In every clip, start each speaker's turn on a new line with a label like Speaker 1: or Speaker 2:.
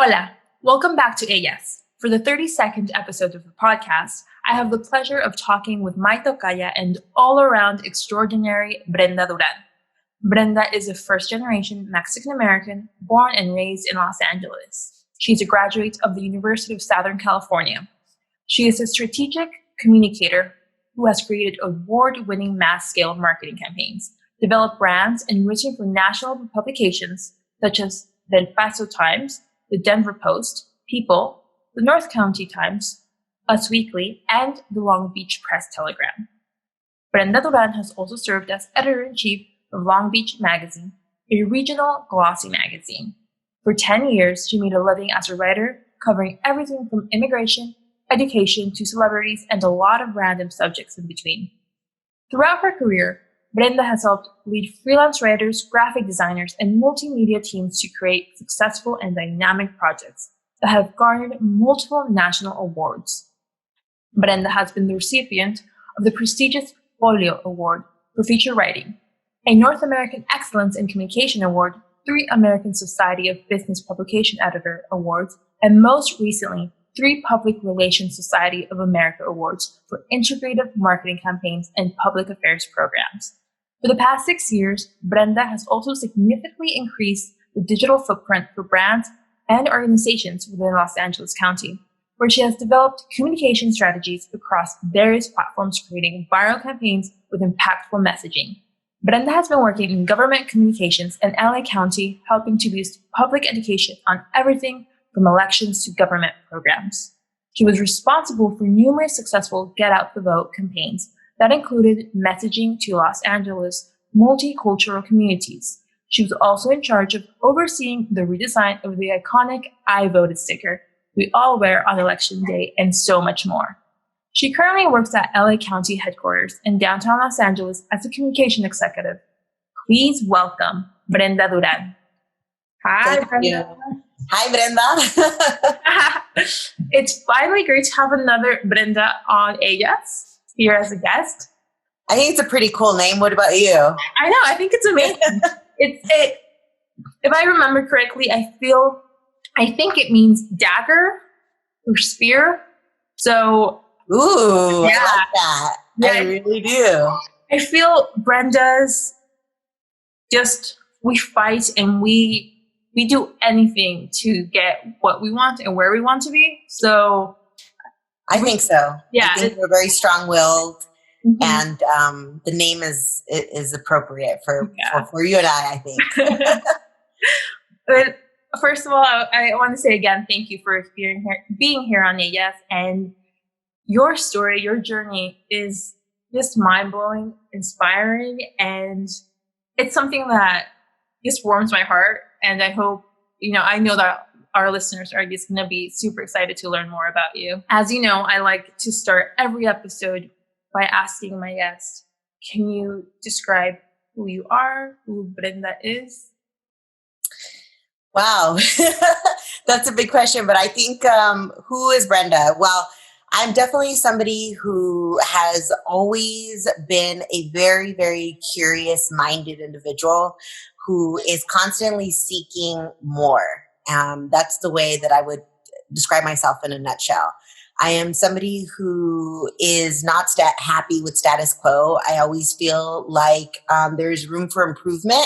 Speaker 1: Hola, welcome back to Ellas. For the 32nd episode of the podcast, I have the pleasure of talking with my tocaya and all-around extraordinary Brenda Duran. Brenda is a first-generation Mexican-American born and raised in Los Angeles. She's a graduate of the University of Southern California. She is a strategic communicator who has created award-winning mass-scale marketing campaigns, developed brands, and written for national publications such as the El Paso Times, the Denver Post, People, the North County Times, Us Weekly, and the Long Beach Press Telegram. Brenda Duran has also served as editor-in-chief of Long Beach Magazine, a regional glossy magazine. For 10 years, she made a living as a writer, covering everything from immigration, education, to celebrities, and a lot of random subjects in between. Throughout her career, Brenda has helped lead freelance writers, graphic designers, and multimedia teams to create successful and dynamic projects that have garnered multiple national awards. Brenda has been the recipient of the prestigious Folio Award for feature writing, a North American Excellence in Communication Award, 3 American Society of Business Publication Editor Awards, and most recently, 3 Public Relations Society of America Awards for integrative marketing campaigns and public affairs programs. For the past 6 years, Brenda has also significantly increased the digital footprint for brands and organizations within Los Angeles County, where she has developed communication strategies across various platforms, creating viral campaigns with impactful messaging. Brenda has been working in government communications in LA County, helping to boost public education on everything from elections to government programs. She was responsible for numerous successful Get Out the Vote campaigns that included messaging to Los Angeles multicultural communities. She was also in charge of overseeing the redesign of the iconic I Voted sticker we all wear on election day, and so much more. She currently works at LA County headquarters in downtown Los Angeles as a communication executive. Please welcome Brenda Duran. Hi,
Speaker 2: Thank
Speaker 1: Brenda.
Speaker 2: you. Hi, Brenda.
Speaker 1: It's finally great to have another Brenda on Ellas here as a guest.
Speaker 2: I think it's a pretty cool name. What about you?
Speaker 1: I know. I think it's amazing. If I remember correctly, I think it means dagger or spear. So,
Speaker 2: ooh,
Speaker 1: yeah.
Speaker 2: I like that.
Speaker 1: Yeah,
Speaker 2: I really do.
Speaker 1: I feel Brenda's just, we fight and we do anything to get what we want and where we want to be. So
Speaker 2: I think so.
Speaker 1: Yeah,
Speaker 2: I think we're very strong-willed,
Speaker 1: mm-hmm.
Speaker 2: and the name is appropriate for you and I think.
Speaker 1: But first of all, I want to say again, thank you for being here on Ellas. And your story, your journey is just mind-blowing, inspiring, and it's something that just warms my heart. And I hope, I know that our listeners are just going to be super excited to learn more about you. As you know, I like to start every episode by asking my guest, can you describe who you are, who Brenda is?
Speaker 2: Wow, that's a big question, but I think who is Brenda? Well, I'm definitely somebody who has always been a very, very curious-minded individual who is constantly seeking more. That's the way that I would describe myself in a nutshell. I am somebody who is not happy with status quo. I always feel like there's room for improvement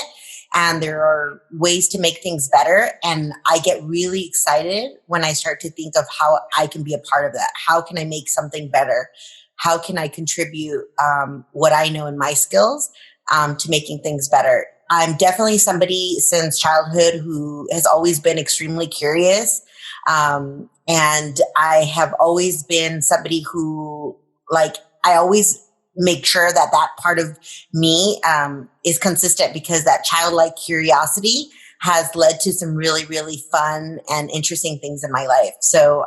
Speaker 2: and there are ways to make things better. And I get really excited when I start to think of how I can be a part of that. How can I make something better? How can I contribute what I know in my skills to making things better? I'm definitely somebody since childhood who has always been extremely curious. And I have always been somebody who, I always make sure that part of me is consistent, because that childlike curiosity has led to some really, really fun and interesting things in my life. So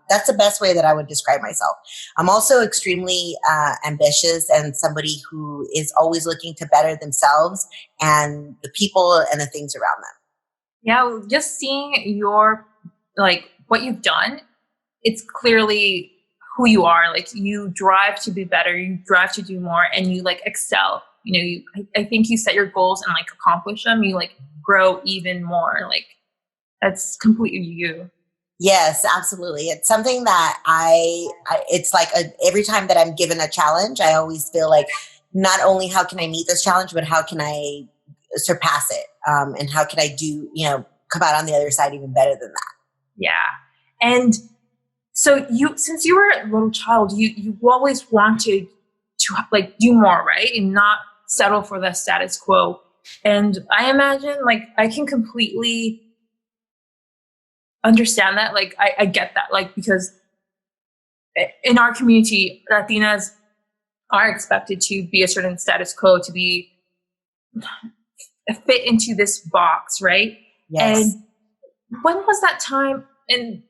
Speaker 2: that's the best way that I would describe myself. I'm also extremely ambitious and somebody who is always looking to better themselves and the people and the things around them.
Speaker 1: Yeah, just seeing your, what you've done, it's clearly who you are. You drive to be better, you drive to do more, and you excel. I think you set your goals and accomplish them. You grow even more. That's completely you.
Speaker 2: Yes, absolutely. It's something that it's like every time that I'm given a challenge, I always feel like not only how can I meet this challenge, but how can I surpass it? And how can I come out on the other side even better than that?
Speaker 1: Yeah. And so since you were a little child, you always wanted to like do more, right? And not settle for the status quo. And I imagine like I can completely understand that. Like I get that. Like because in our community, Latinas are expected to be a certain status quo, to be fit into this box, right?
Speaker 2: Yes.
Speaker 1: And when was that time? And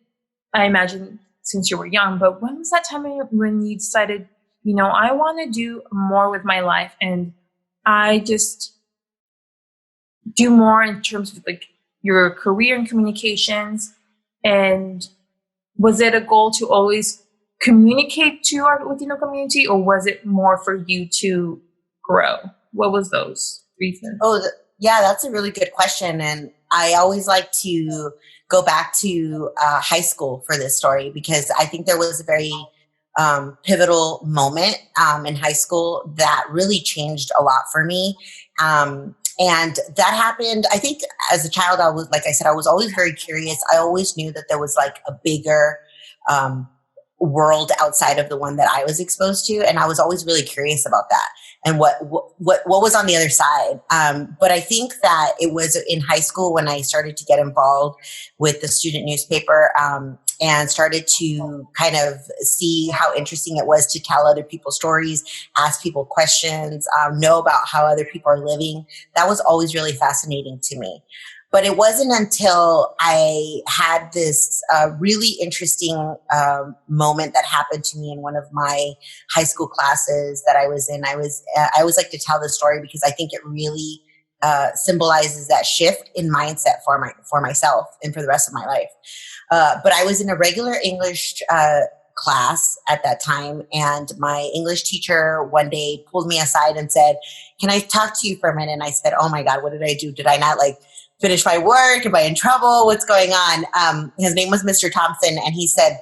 Speaker 1: I imagine since you were young, but when was that time when you decided, I want to do more with my life and I just do more in terms of like your career in communications? And was it a goal to always communicate to our Latino community, or was it more for you to grow? What was those reasons?
Speaker 2: Oh, yeah, that's a really good question. And I always like to go back to high school for this story, because I think there was a very pivotal moment in high school that really changed a lot for me. And that happened, I think as a child, like I said, I was always very curious. I always knew that there was like a bigger um, world outside of the one that I was exposed to. And I was always really curious about that and what was on the other side. But I think that it was in high school when I started to get involved with the student newspaper, and started to kind of see how interesting it was to tell other people's stories, ask people questions, know about how other people are living. That was always really fascinating to me. But it wasn't until I had this really interesting moment that happened to me in one of my high school classes that I was in. I always like to tell this story because I think it really symbolizes that shift in mindset for myself and for the rest of my life. But I was in a regular English class at that time, and my English teacher one day pulled me aside and said, "Can I talk to you for a minute?" And I said, "Oh my God, what did I do? Did I not finish my work? Am I in trouble? What's going on?" His name was Mr. Thompson, and he said,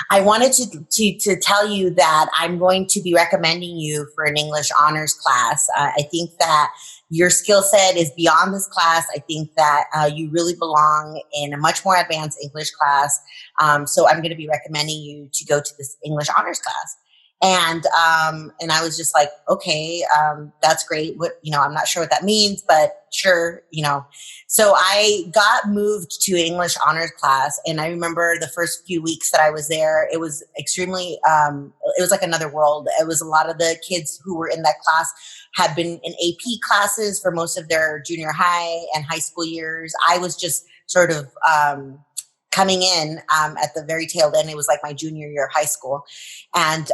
Speaker 2: "I wanted to tell you that I'm going to be recommending you for an English honors class. I think that your skill set is beyond this class. I think that you really belong in a much more advanced English class. So I'm going to be recommending you to go to this English honors class." And I was just like, okay, that's great. I'm not sure what that means, but sure, So I got moved to English honors class, and I remember the first few weeks that I was there, it was extremely, it was like another world. It was a lot of the kids who were in that class had been in AP classes for most of their junior high and high school years. I was just sort of coming in at the very tail end. It was like my junior year of high school. And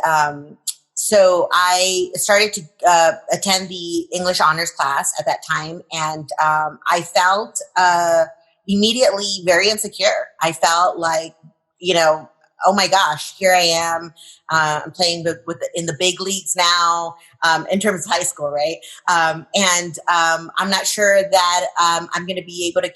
Speaker 2: so I started to attend the English honors class at that time. And I felt immediately very insecure. I felt like, oh my gosh, here I am. I'm playing in the big leagues now, in terms of high school, right? And I'm not sure that I'm going to be able to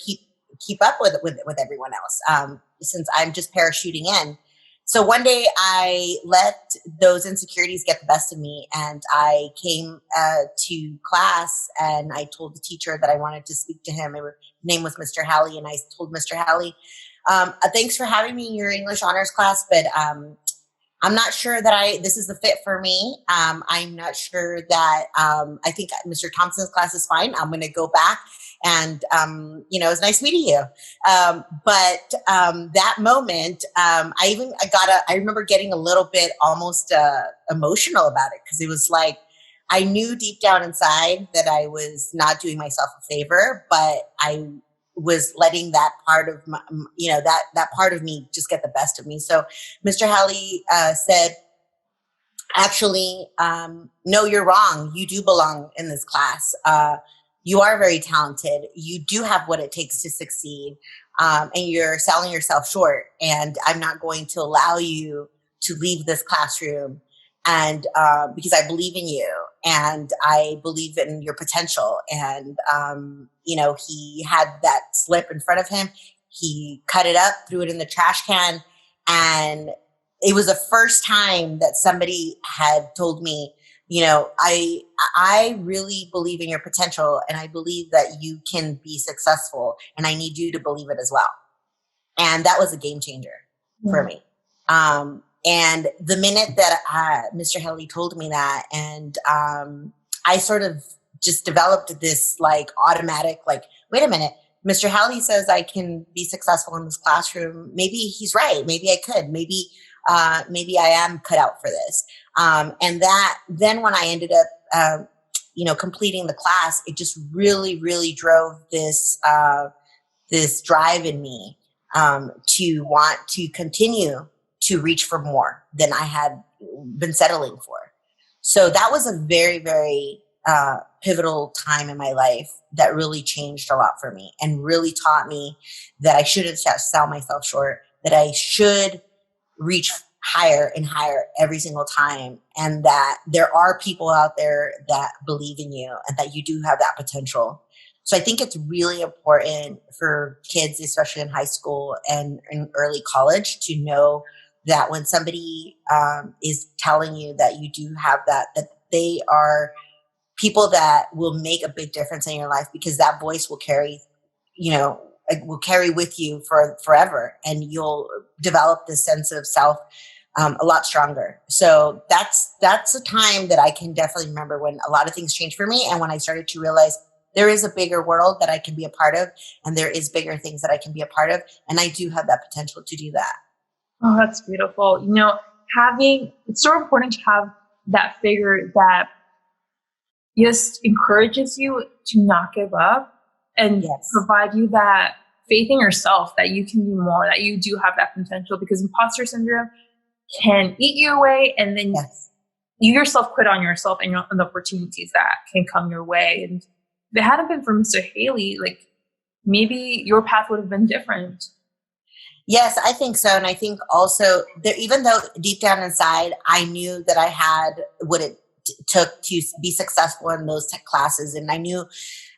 Speaker 2: keep up with everyone else, since I'm just parachuting in. So one day I let those insecurities get the best of me, and I came to class, and I told the teacher that I wanted to speak to him. His name was Mr. Halley, and I told Mr. Halley, "Thanks for having me in your English honors class, but I'm not sure that this is the fit for me. I'm not sure that I think Mr. Thompson's class is fine. I'm going to go back, and it's nice meeting you." But that moment, I remember getting a little bit almost emotional about it, because it was like I knew deep down inside that I was not doing myself a favor, but I was letting that part of that part of me just get the best of me. So Mr. Halley said, "Actually, no, you're wrong. You do belong in this class. You are very talented. You do have what it takes to succeed, and you're selling yourself short. And I'm not going to allow you to leave this classroom, and because I believe in you, and I believe in your potential. And, he had that slip in front of him. He cut it up, threw it in the trash can. And it was the first time that somebody had told me, I really believe in your potential, and I believe that you can be successful, and I need you to believe it as well. And that was a game changer for me. And the minute that Mr. Helly told me that, and I sort of just developed this like automatic, like, wait a minute, Mr. Helly says I can be successful in this classroom. Maybe he's right. Maybe I could. Maybe I am cut out for this. And that then when I ended up, completing the class, it just really, really drove this drive in me to want to continue to reach for more than I had been settling for. So that was a very, very pivotal time in my life that really changed a lot for me and really taught me that I shouldn't sell myself short, that I should reach higher and higher every single time, and that there are people out there that believe in you and that you do have that potential. So I think it's really important for kids, especially in high school and in early college, to know that when somebody is telling you that you do have that they are people that will make a big difference in your life, because that voice will carry with you for forever, and you'll develop this sense of self a lot stronger. So that's a time that I can definitely remember when a lot of things changed for me, and when I started to realize there is a bigger world that I can be a part of, and there is bigger things that I can be a part of, and I do have that potential to do that.
Speaker 1: Oh, that's beautiful. It's so important to have that figure that just encourages you to not give up and provide you that faith in yourself that you can do more, that you do have that potential, because imposter syndrome can eat you away, and then you yourself quit on yourself and the opportunities that can come your way. And if it hadn't been for Mr. Haley, like, maybe your path would have been different.
Speaker 2: Yes, I think so. And I think also that even though deep down inside, I knew that I had what it took to be successful in those tech classes, and I knew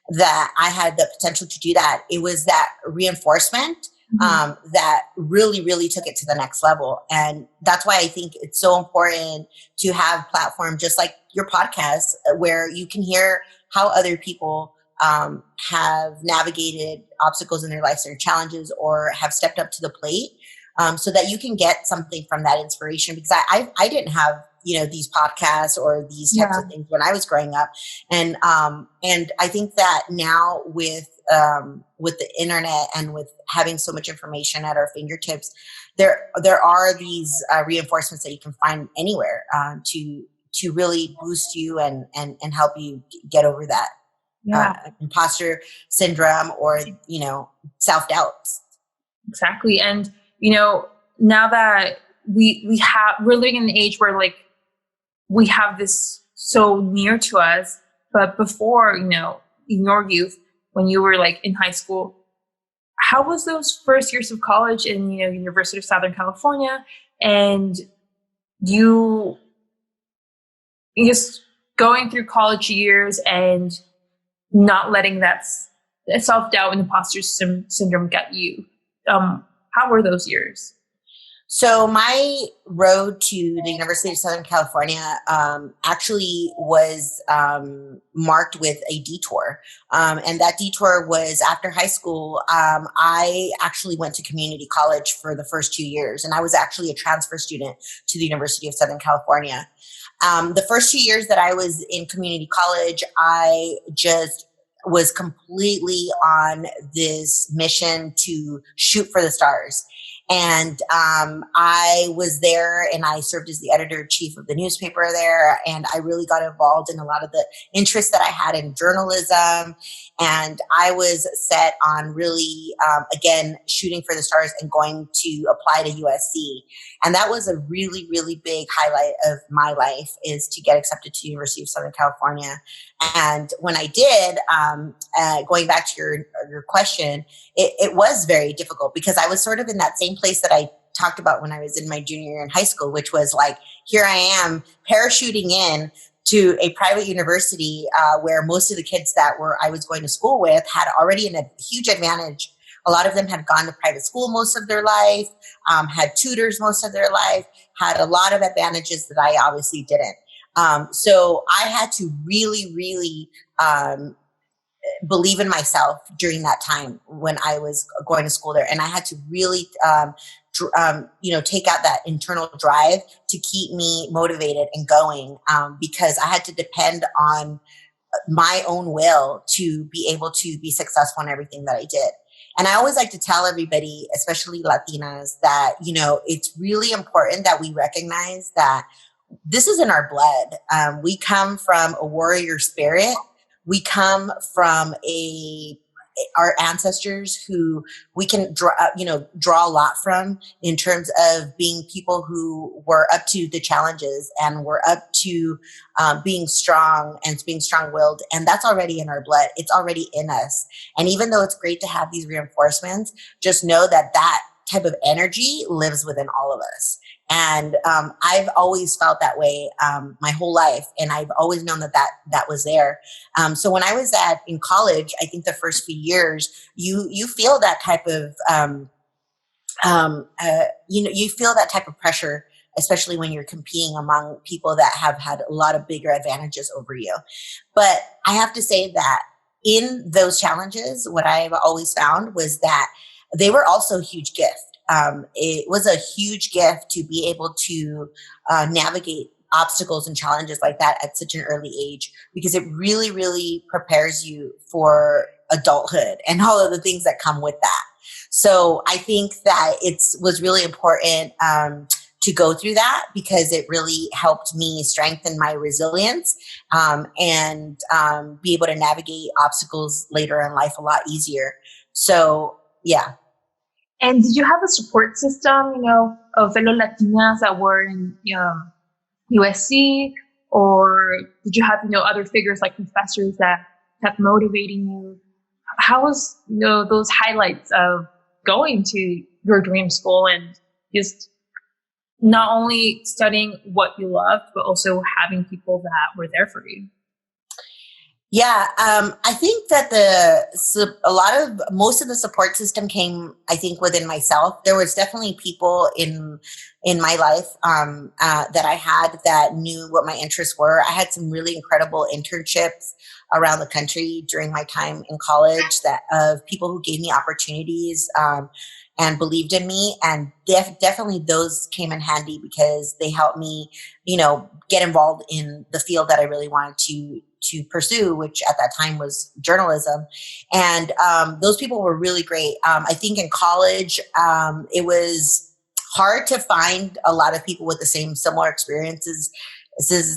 Speaker 2: that I had the potential to do that, it was that reinforcement that really, really took it to the next level. And that's why I think it's so important to have platforms just like your podcast, where you can hear how other people have navigated obstacles in their lives or challenges, or have stepped up to the plate, so that you can get something from that inspiration. Because I didn't have, these podcasts or these types of things when I was growing up. And I think that now with the internet and with having so much information at our fingertips, there are these reinforcements that you can find anywhere to really boost you and help you get over that imposter syndrome or, self-doubt.
Speaker 1: Exactly. And, now that we're living in an age where, like, we have this so near to us, but before, in your youth, when you were like in high school, how was those first years of college in, University of Southern California, and you just going through college years and not letting that self-doubt and imposter syndrome get you? How were those years?
Speaker 2: So my road to the University of Southern California actually was marked with a detour. And that detour was after high school. I actually went to community college for the first 2 years, and I was actually a transfer student to the University of Southern California. The first 2 years that I was in community college, I just was completely on this mission to shoot for the stars. And I was there, and I served as the editor-in-chief of the newspaper there. And I really got involved in a lot of the interests that I had in journalism. And I was set on really, again, shooting for the stars and going to apply to USC. And that was a really, really big highlight of my life, is to get accepted to the University of Southern California. And when I did, going back to your question, it was very difficult, because I was sort of in that same place that I talked about when I was in my junior year in high school, which was like, here I am parachuting in to a private university where most of the kids that I was going to school with had already a huge advantage. A lot of them had gone to private school most of their life, had tutors most of their life, had a lot of advantages that I obviously didn't. So I had to really, really believe in myself during that time when I was going to school there. And I had to really, take out that internal drive to keep me motivated and going, because I had to depend on my own will to be able to be successful in everything that I did. And I always like to tell everybody, especially Latinas, that, it's really important that we recognize that this is in our blood. We come from a warrior spirit. We come from our ancestors who we can draw a lot from in terms of being people who were up to the challenges and were up to being strong and being strong-willed. And that's already in our blood. It's already in us. And even though it's great to have these reinforcements, just know that type of energy lives within all of us. And I've always felt that way my whole life. And I've always known that was there. So when I was in college, I think the first few years, you feel that type of, you feel that type of pressure, especially when you're competing among people that have had a lot of bigger advantages over you. But I have to say that in those challenges, what I've always found was that they were also a huge gift. It was a huge gift to be able to navigate obstacles and challenges like that at such an early age, because it really, really prepares you for adulthood and all of the things that come with that. So I think that it was really important to go through that, because it really helped me strengthen my resilience and be able to navigate obstacles later in life a lot easier. So, yeah.
Speaker 1: And did you have a support system, of fellow Latinas that were in USC, or did you have, other figures like professors that kept motivating you? How was, those highlights of going to your dream school and just not only studying what you loved, but also having people that were there for you?
Speaker 2: Yeah, I think that most of the support system came, I think, within myself. There was definitely people in my life that I had that knew what my interests were. I had some really incredible internships around the country during my time in college of people who gave me opportunities and believed in me. And definitely those came in handy because they helped me, get involved in the field that I really wanted to pursue, which at that time was journalism. And those people were really great. I think in college, it was hard to find a lot of people with the similar experiences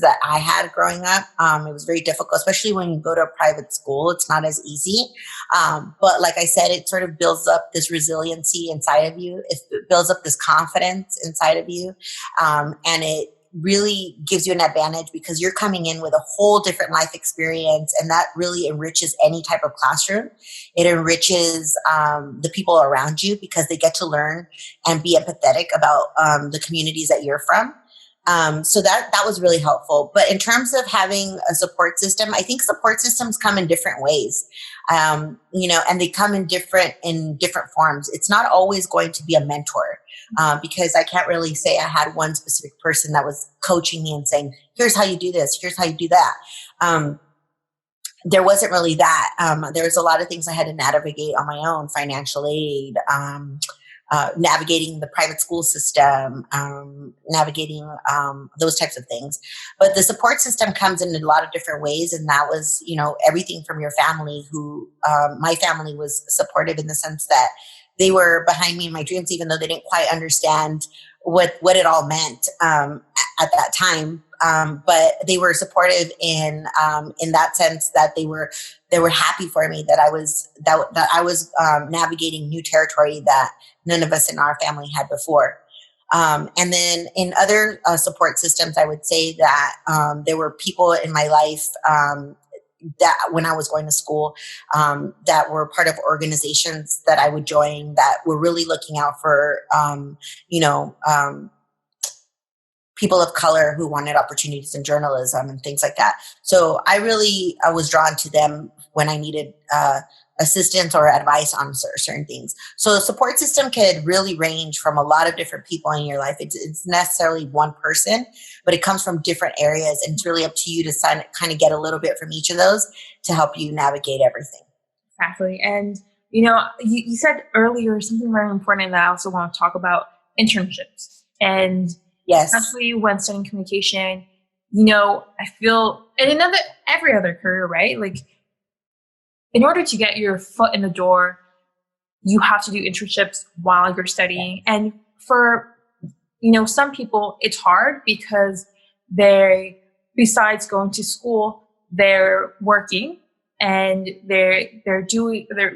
Speaker 2: that I had growing up. It was very difficult, especially when you go to a private school. It's not as easy. But like I said, it sort of builds up this resiliency inside of you. It builds up this confidence inside of you. And it really gives you an advantage because you're coming in with a whole different life experience, and that really enriches any type of classroom. It enriches the people around you because they get to learn and be empathetic about the communities that you're from. So that was really helpful. But in terms of having a support system, I think support systems come in different ways, and they come in different forms. It's not always going to be a mentor, because I can't really say I had one specific person that was coaching me and saying, here's how you do this, here's how you do that. There wasn't really that. There was a lot of things I had to navigate on my own: financial aid, navigating the private school system, navigating those types of things. But the support system comes in a lot of different ways. And that was, everything from your family, who my family was supportive in the sense that they were behind me in my dreams, even though they didn't quite understand what it all meant at that time. But they were supportive in that sense that they were happy for me that I was navigating new territory that none of us in our family had before. And then in other support systems, I would say that there were people in my life that when I was going to school that were part of organizations that I would join that were really looking out for, people of color who wanted opportunities in journalism and things like that. So I was drawn to them when I needed assistance or advice on certain things. So the support system could really range from a lot of different people in your life. It's necessarily one person, but it comes from different areas, and it's really up to you to kind of get a little bit from each of those to help you navigate everything.
Speaker 1: Exactly. And, you said earlier something very important that I also want to talk about: internships. And
Speaker 2: yes,
Speaker 1: especially when studying communication, I feel, and every other career, right? Like, in order to get your foot in the door, you have to do internships while you're studying. And for, some people, it's hard because besides going to school, they're working, and they're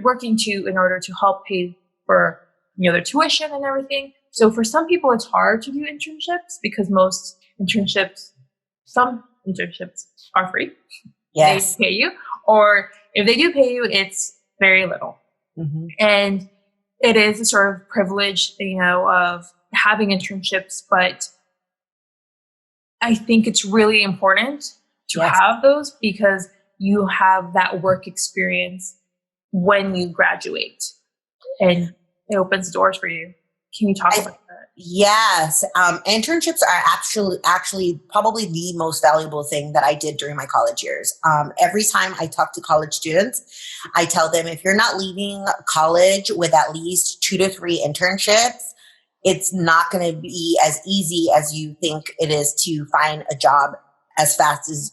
Speaker 1: working in order to help pay for, their tuition and everything. So for some people, it's hard to do internships because some internships are free.
Speaker 2: yes,
Speaker 1: They pay you, or if they do pay you, it's very little.
Speaker 2: mm-hmm.
Speaker 1: And it is a sort of privilege, of having internships, but I think it's really important to
Speaker 2: yes.
Speaker 1: have those because you have that work experience when you graduate, and it opens doors for you. Can you talk about that?
Speaker 2: Yes. Internships are actually probably the most valuable thing that I did during my college years. Every time I talk to college students, I tell them, if you're not leaving college with at least 2 to 3 internships, it's not going to be as easy as you think it is to find a job as fast as,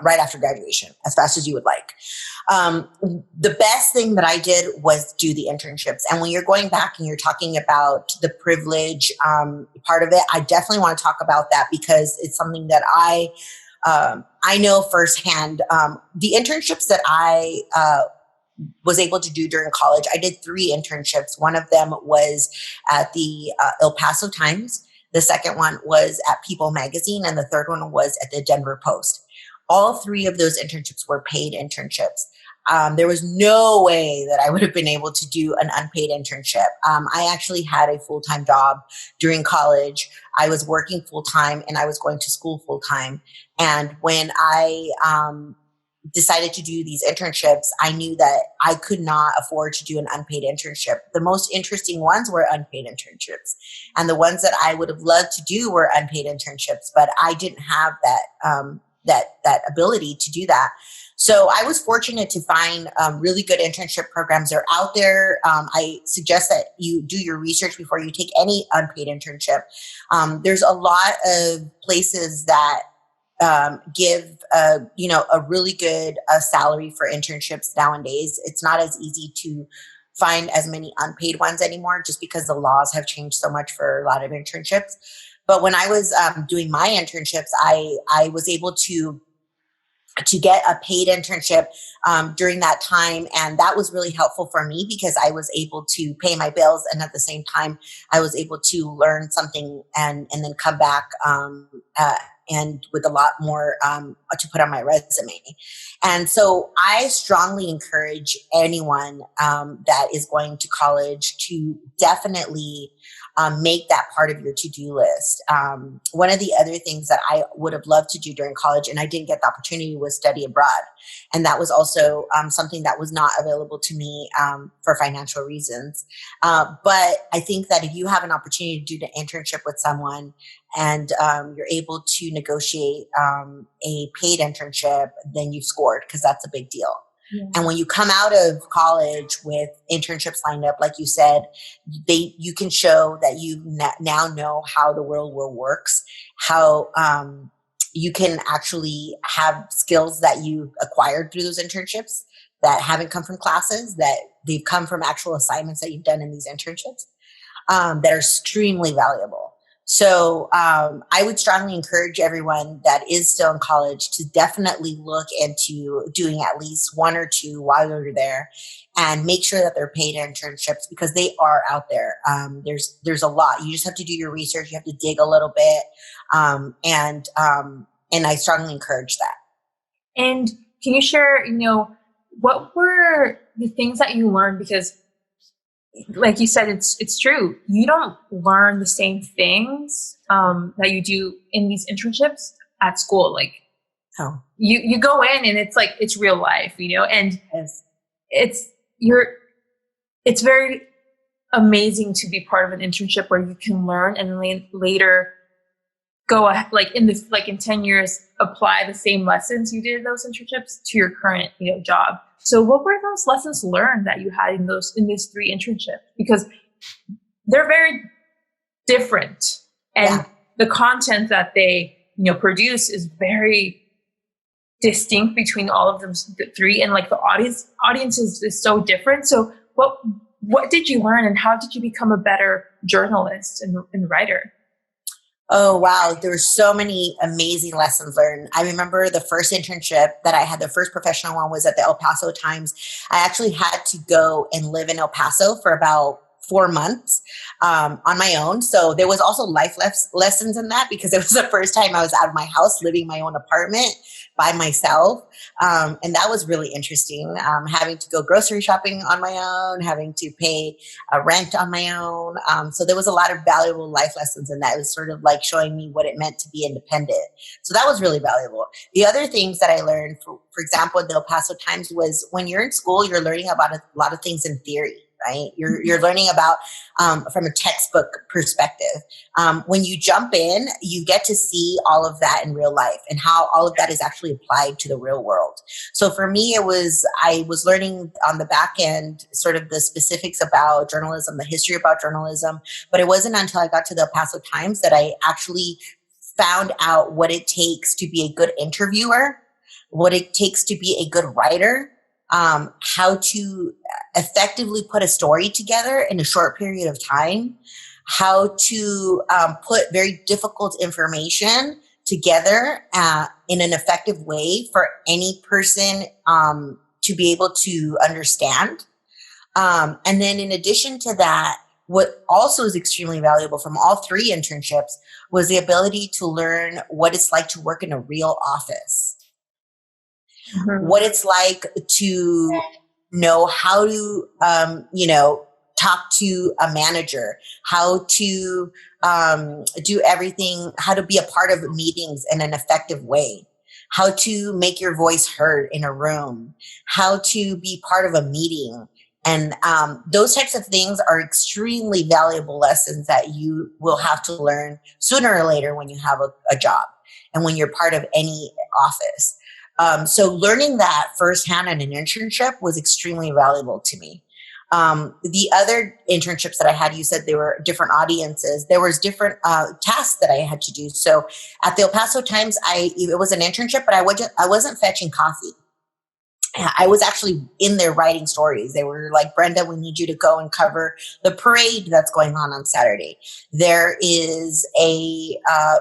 Speaker 2: right after graduation, as fast as you would like. The best thing that I did was do the internships. And when you're going back and you're talking about the privilege part of it, I definitely want to talk about that because it's something that I know firsthand. The internships that I was able to do during college, I did 3 internships. One of them was at the El Paso Times. The second one was at People Magazine, and the third one was at the Denver Post. All 3 of those internships were paid internships. There was no way that I would have been able to do an unpaid internship. I actually had a full-time job during college. I was working full-time and I was going to school full-time. And when I decided to do these internships, I knew that I could not afford to do an unpaid internship. The most interesting ones were unpaid internships. And the ones that I would have loved to do were unpaid internships, but I didn't have that ability to do that. So I was fortunate to find really good internship programs. They're out there. I suggest that you do your research before you take any unpaid internship. There's a lot of places that give a really good salary for internships nowadays. It's not as easy to find as many unpaid ones anymore, just because the laws have changed so much for a lot of internships. But when I was doing my internships, I was able to get a paid internship during that time. And that was really helpful for me because I was able to pay my bills. And at the same time, I was able to learn something and then come back and with a lot more to put on my resume. And so I strongly encourage anyone that is going to college to definitely make that part of your to-do list. One of the other things that I would have loved to do during college, and I didn't get the opportunity, was study abroad. And that was also something that was not available to me for financial reasons. But I think that if you have an opportunity to do the internship with someone and you're able to negotiate a paid internship, then you've scored, because that's a big deal. Yeah. And when you come out of college with internships lined up, like you said, you can show that you now know how the real world works, how you can actually have skills that you acquired through those internships that haven't come from classes, that they've come from actual assignments that you've done in these internships that are extremely valuable. So I would strongly encourage everyone that is still in college to definitely look into doing at least 1 or 2 while you're there, and make sure that they're paid internships, because they are out there. There's a lot. You just have to do your research. You have to dig a little bit, and I strongly encourage that.
Speaker 1: And can you share, what were the things that you learned? Because like you said, it's true. You don't learn the same things that you do in these internships at school. Like
Speaker 2: Oh,
Speaker 1: you go in and it's like it's real life, and
Speaker 2: yes.
Speaker 1: it's it's very amazing to be part of an internship where you can learn and then later go like in 10 years apply the same lessons you did in those internships to your current job. So what were those lessons learned that you had in these 3 internships? Because they're very different, and the content that they produce is very distinct between all of them, the 3, and like the audience is so different. So what did you learn, and how did you become a better journalist and writer?
Speaker 2: Oh, wow. There were so many amazing lessons learned. I remember the first internship that I had, the first professional one was at the El Paso Times. I actually had to go and live in El Paso for about 4 months on my own. So there was also life lessons in that, because it was the first time I was out of my house, living in my own apartment by myself. And that was really interesting, having to go grocery shopping on my own, having to pay rent on my own. So there was a lot of valuable life lessons in that. It was sort of like showing me what it meant to be independent. So that was really valuable. The other things that I learned, for example, at the El Paso Times, was when you're in school, you're learning about a lot of things in theory. Right? You're learning about from a textbook perspective. When you jump in, you get to see all of that in real life and how all of that is actually applied to the real world. So for me, I was learning on the back end sort of the specifics about journalism, the history about journalism. But it wasn't until I got to the El Paso Times that I actually found out what it takes to be a good interviewer, what it takes to be a good writer, how to effectively put a story together in a short period of time, how to put very difficult information together in an effective way for any person to be able to understand. And then in addition to that, what also is extremely valuable from all 3 internships was the ability to learn what it's like to work in a real office. Mm-hmm. What it's like to know how to, talk to a manager, how to do everything, how to be a part of meetings in an effective way, how to make your voice heard in a room, how to be part of a meeting. And those types of things are extremely valuable lessons that you will have to learn sooner or later when you have a job and when you're part of any office. So learning that firsthand in an internship was extremely valuable to me. The other internships that I had, you said they were different audiences. There was different tasks that I had to do. So at the El Paso Times, it was an internship, but I wasn't fetching coffee. I was actually in there writing stories. They were like, Brenda, we need you to go and cover the parade that's going on Saturday. There is a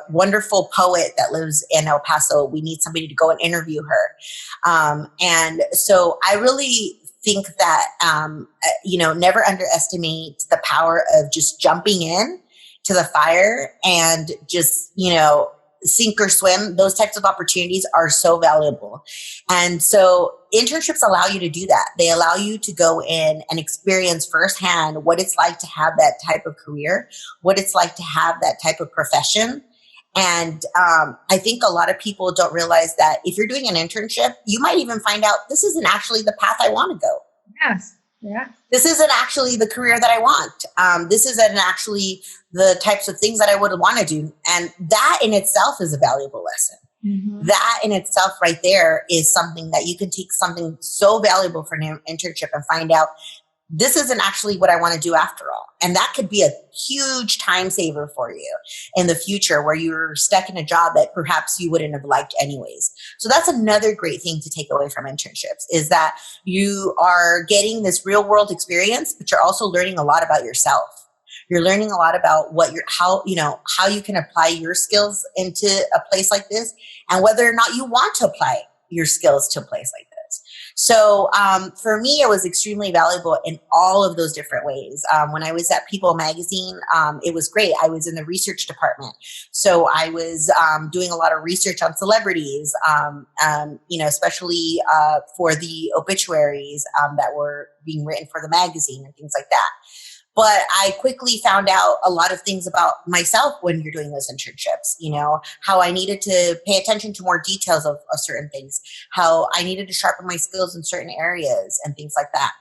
Speaker 2: wonderful poet that lives in El Paso. We need somebody to go and interview her. And so I really think that, never underestimate the power of just jumping in to the fire and just, sink or swim. Those types of opportunities are so valuable. And so internships allow you to do that. They allow you to go in and experience firsthand what it's like to have that type of career, what it's like to have that type of profession. And I think a lot of people don't realize that if you're doing an internship, you might even find out this isn't actually the path I want to go.
Speaker 1: Yes. Yeah.
Speaker 2: This isn't actually the career that I want. This isn't actually the types of things that I would want to do. And that in itself is a valuable lesson. Mm-hmm. That in itself right there is something that you can take something so valuable for an internship and find out this isn't actually what I want to do after all. And that could be a huge time saver for you in the future where you're stuck in a job that perhaps you wouldn't have liked anyways. So that's another great thing to take away from internships is that you are getting this real world experience, but you're also learning a lot about yourself. You're learning a lot about how you can apply your skills into a place like this and whether or not you want to apply your skills to a place like this. So for me, it was extremely valuable in all of those different ways. When I was at People Magazine, it was great. I was in the research department. So I was doing a lot of research on celebrities, especially for the obituaries that were being written for the magazine and things like that. But I quickly found out a lot of things about myself when you're doing those internships, how I needed to pay attention to more details of certain things, how I needed to sharpen my skills in certain areas and things like that.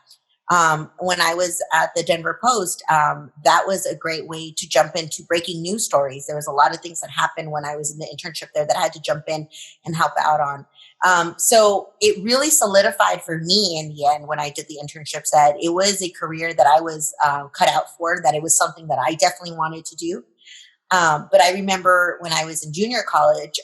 Speaker 2: When I was at the Denver Post, that was a great way to jump into breaking news stories. There was a lot of things that happened when I was in the internship there that I had to jump in and help out on. So it really solidified for me in the end when I did the internships that it was a career that I was cut out for, that it was something that I definitely wanted to do. But I remember when I was in junior college,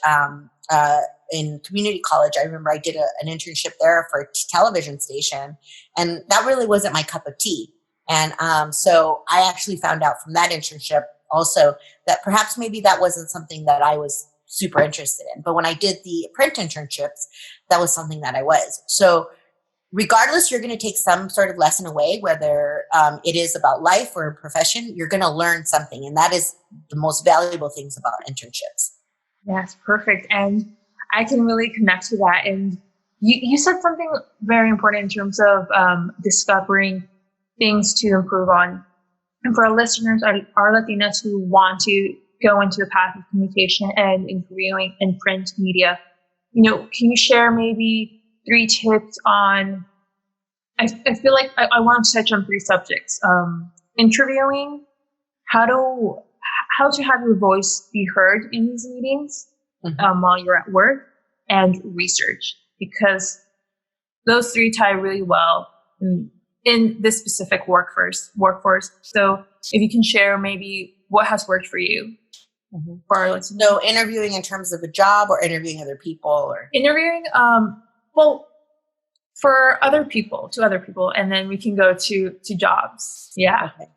Speaker 2: in community college, I remember I did an internship there for a television station, and that really wasn't my cup of tea. And so I actually found out from that internship also that perhaps maybe that wasn't something that I was super interested in. But when I did the print internships, that was something that I was. So regardless, you're going to take some sort of lesson away, whether it is about life or a profession, you're going to learn something. And that is the most valuable things about internships.
Speaker 1: Yes, perfect. And I can really connect to that. And you said something very important in terms of discovering things to improve on. And for our listeners, our Latinas who want to go into the path of communication and interviewing in print media, can you share maybe 3 tips on, I feel like I want to touch on 3 subjects. Interviewing, how to have your voice be heard in these meetings while you're at work, and research, because those 3 tie really well in this specific workforce. So if you can share maybe what has worked for you. For our listeners.
Speaker 2: So interviewing in terms of a job or interviewing other people, or
Speaker 1: interviewing, for other people, and then we can go to jobs. Yeah.
Speaker 2: Okay.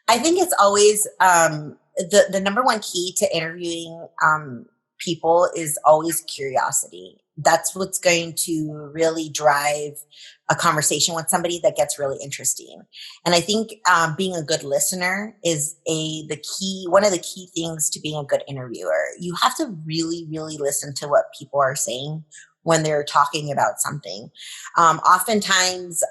Speaker 2: I think it's always the number one key to interviewing people is always curiosity. That's what's going to really drive a conversation with somebody that gets really interesting. And I think being a good listener is one of the key things to being a good interviewer. You have to really, really listen to what people are saying when they're talking about something. Oftentimes,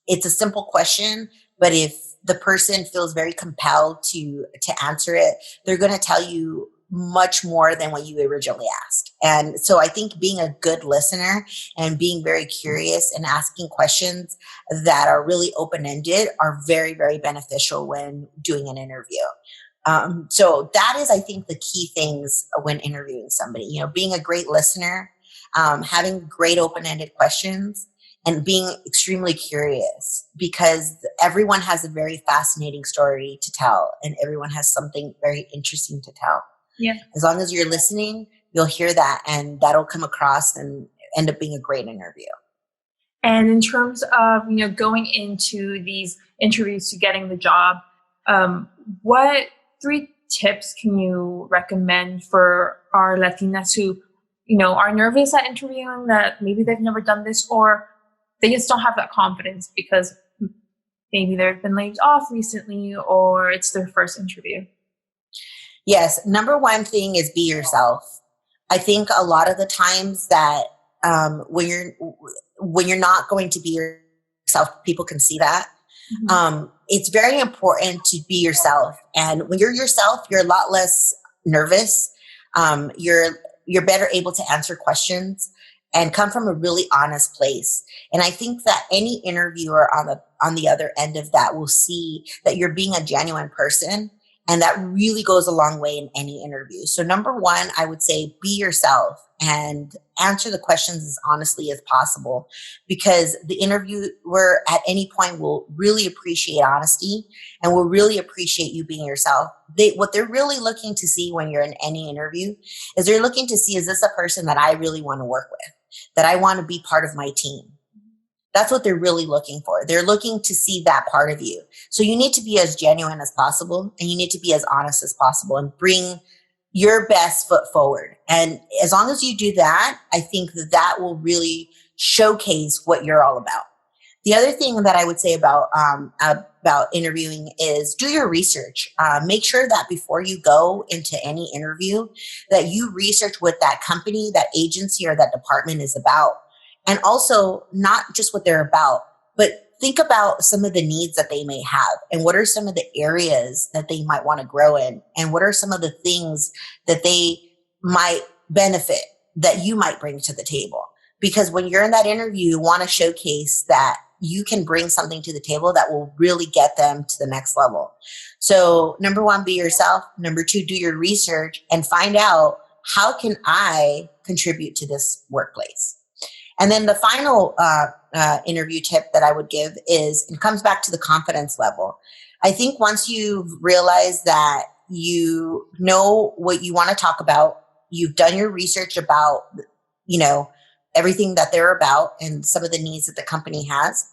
Speaker 2: it's a simple question, but if the person feels very compelled to answer it, they're going to tell you much more than what you originally asked. And so I think being a good listener and being very curious and asking questions that are really open-ended are very, very beneficial when doing an interview. So that is, I think, the key things when interviewing somebody, being a great listener, having great open-ended questions, and being extremely curious, because everyone has a very fascinating story to tell and everyone has something very interesting to tell.
Speaker 1: Yeah.
Speaker 2: As long as you're listening, you'll hear that, and that'll come across and end up being a great interview.
Speaker 1: And in terms of, going into these interviews to getting the job, what 3 tips can you recommend for our Latinas who, are nervous at interviewing, that maybe they've never done this, or they just don't have that confidence because maybe they've been laid off recently or it's their first interview?
Speaker 2: Yes. Number one thing is be yourself. I think a lot of the times that when you're not going to be yourself, people can see that. It's very important to be yourself. And when you're yourself, you're a lot less nervous. You're better able to answer questions and come from a really honest place. And I think that any interviewer on the other end of that will see that you're being a genuine person. And that really goes a long way in any interview. So number one, I would say be yourself and answer the questions as honestly as possible, because the interviewer at any point will really appreciate honesty and will really appreciate you being yourself. What they're really looking to see when you're in any interview is they're looking to see, is this a person that I really want to work with, that I want to be part of my team? That's what they're really looking for. They're looking to see that part of you. So you need to be as genuine as possible, and you need to be as honest as possible and bring your best foot forward. And as long as you do that, I think that will really showcase what you're all about. The other thing that I would say about interviewing is do your research. Make sure that before you go into any interview, that you research what that company, that agency, or that department is about. And also not just what they're about, but think about some of the needs that they may have and what are some of the areas that they might want to grow in and what are some of the things that they might benefit that you might bring to the table. Because when you're in that interview, you want to showcase that you can bring something to the table that will really get them to the next level. So number one, be yourself. Number two, do your research and find out how can I contribute to this workplace. And then the final interview tip that I would give is, it comes back to the confidence level. I think once you've realized that you know what you want to talk about, you've done your research about, everything that they're about and some of the needs that the company has,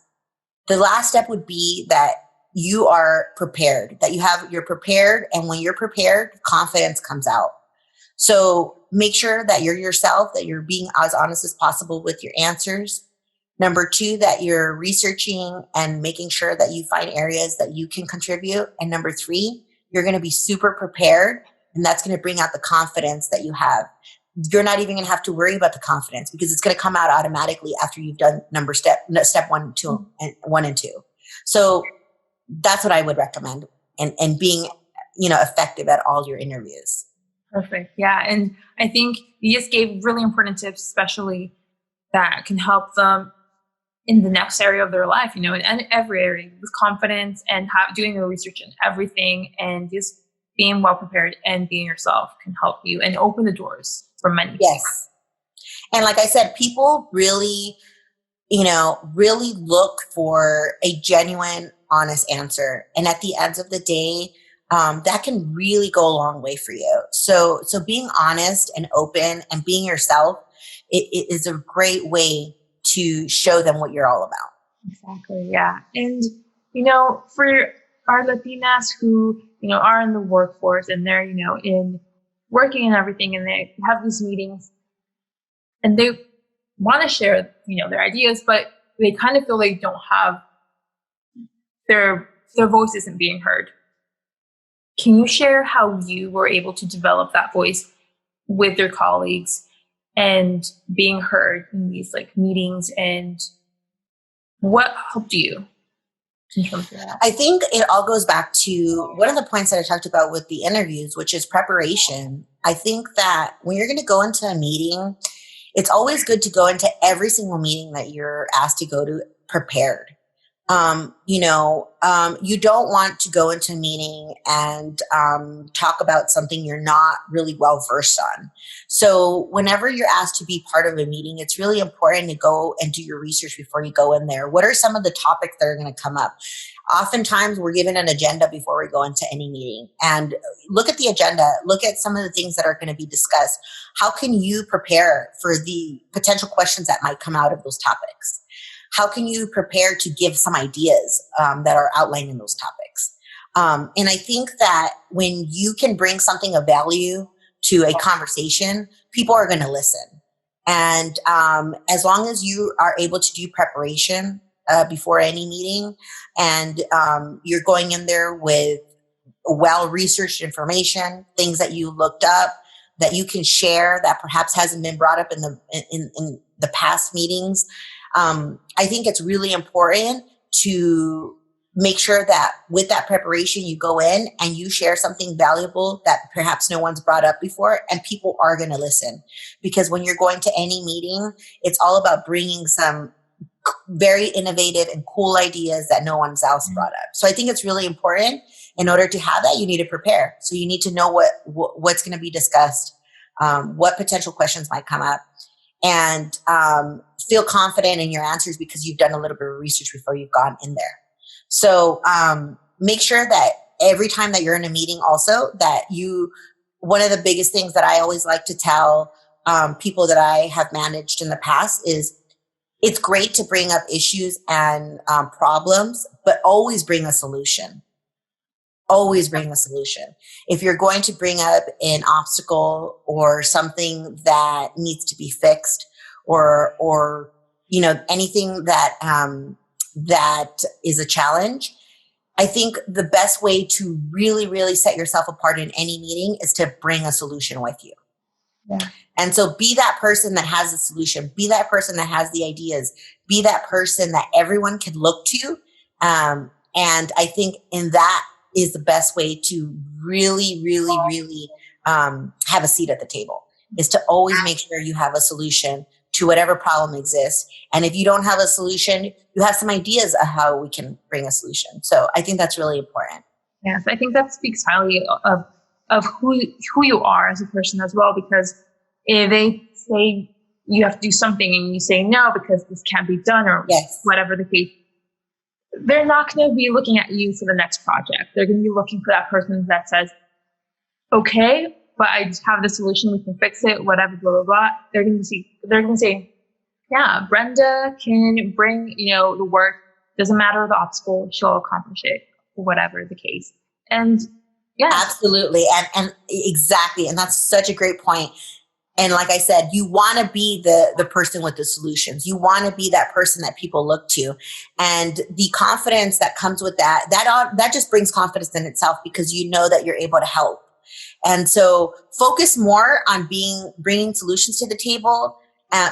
Speaker 2: the last step would be that you are prepared, you're prepared. And when you're prepared, confidence comes out. So make sure that you're yourself, that you're being as honest as possible with your answers. Number two, that you're researching and making sure that you find areas that you can contribute. And number three, you're going to be super prepared, and that's going to bring out the confidence that you have. You're not even going to have to worry about the confidence because it's going to come out automatically after you've done step 1, 2, and 1 and 2. So that's what I would recommend, and being, effective at all your interviews.
Speaker 1: Perfect. Yeah. And I think you just gave really important tips, especially that can help them in the next area of their life, in every area, with confidence and doing your research and everything, and just being well prepared and being yourself can help you and open the doors for many people.
Speaker 2: Yes. And like I said, people really, really look for a genuine, honest answer. And at the end of the day, that can really go a long way for you. So being honest and open and being yourself, it is a great way to show them what you're all about.
Speaker 1: Exactly. Yeah. And, for our Latinas who, are in the workforce and they're, in working and everything, and they have these meetings and they want to share, their ideas, but they kind of feel they don't have their voice isn't being heard. Can you share how you were able to develop that voice with your colleagues and being heard in these meetings, and what helped you in terms of that?
Speaker 2: I think it all goes back to one of the points that I talked about with the interviews, which is preparation. I think that when you're going to go into a meeting, it's always good to go into every single meeting that you're asked to go to prepared. You don't want to go into a meeting and talk about something you're not really well versed on. So whenever you're asked to be part of a meeting, it's really important to go and do your research before you go in there. What are some of the topics that are going to come up? Oftentimes we're given an agenda before we go into any meeting, and look at the agenda, look at some of the things that are going to be discussed. How can you prepare for the potential questions that might come out of those topics? How can you prepare to give some ideas that are outlined in those topics? And I think that when you can bring something of value to a conversation, people are going to listen. And as long as you are able to do preparation before any meeting, and you're going in there with well-researched information, things that you looked up, that you can share that perhaps hasn't been brought up in the past meetings, I think it's really important to make sure that with that preparation, you go in and you share something valuable that perhaps no one's brought up before, and people are going to listen. Because when you're going to any meeting, it's all about bringing some very innovative and cool ideas that no one's else brought up. So I think it's really important. In order to have that, you need to prepare. So you need to know what's going to be discussed, what potential questions might come up, and feel confident in your answers because you've done a little bit of research before you've gone in there. So make sure that every time that you're in a meeting also, that one of the biggest things that I always like to tell people that I have managed in the past is, it's great to bring up issues and problems, but always bring a solution. Always bring a solution. If you're going to bring up an obstacle or something that needs to be fixed, or anything that is a challenge, I think the best way to really, really set yourself apart in any meeting is to bring a solution with you.
Speaker 1: Yeah.
Speaker 2: And so be that person that has the solution, be that person that has the ideas, be that person that everyone can look to. And I think in that is the best way to really, really, really have a seat at the table, is to always make sure you have a solution to whatever problem exists. And if you don't have a solution, you have some ideas of how we can bring a solution. So I think that's really important.
Speaker 1: Yes, I think that speaks highly of who you are as a person as well, because if they say you have to do something and you say no because this can't be done, or whatever the case, they're not going to be looking at you for the next project. They're going to be looking for that person that says, okay, but I just have the solution. We can fix it, whatever, blah, blah, blah. They're going to say, yeah, Brenda can bring, the work. Doesn't matter the obstacle. She'll accomplish it, whatever the case. And yeah,
Speaker 2: absolutely. And exactly. And that's such a great point. And like I said, you want to be the person with the solutions. You want to be that person that people look to. And the confidence that comes with that just brings confidence in itself, because you know that you're able to help. And so focus more on bringing solutions to the table,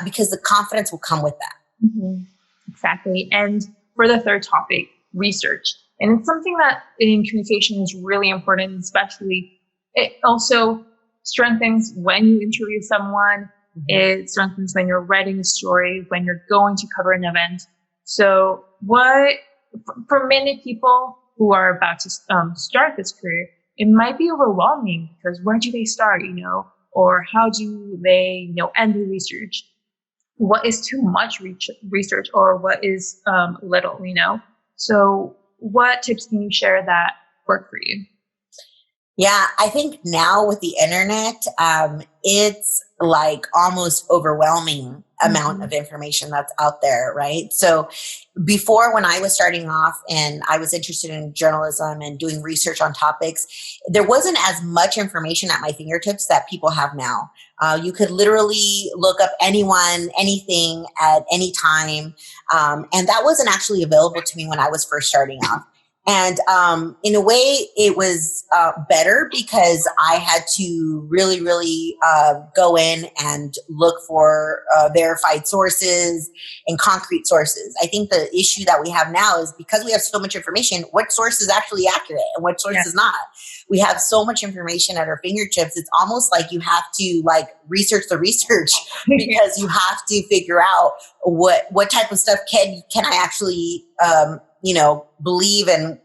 Speaker 2: because the confidence will come with that.
Speaker 1: Mm-hmm. Exactly. And for the third topic, research. And it's something that in communication is really important, especially it also strengthens when you interview someone. Mm-hmm. It strengthens when you're writing a story, when you're going to cover an event. So for many people who are about to start this career, it might be overwhelming, because where do they start, or how do they, end the research? What is too much research, or what is little, So what tips can you share that work for you?
Speaker 2: Yeah, I think now with the internet, it's like almost overwhelming amount of information that's out there, right? So before, when I was starting off and I was interested in journalism and doing research on topics, there wasn't as much information at my fingertips that people have now. You could literally look up anyone, anything at any time. And that wasn't actually available to me when I was first starting off. And in a way, it was better, because I had to really, really go in and look for verified sources and concrete sources. I think the issue that we have now is, because we have so much information, what source is actually accurate and what source is not. We have so much information at our fingertips. It's almost like you have to research the research, because you have to figure out what type of stuff can I actually believe and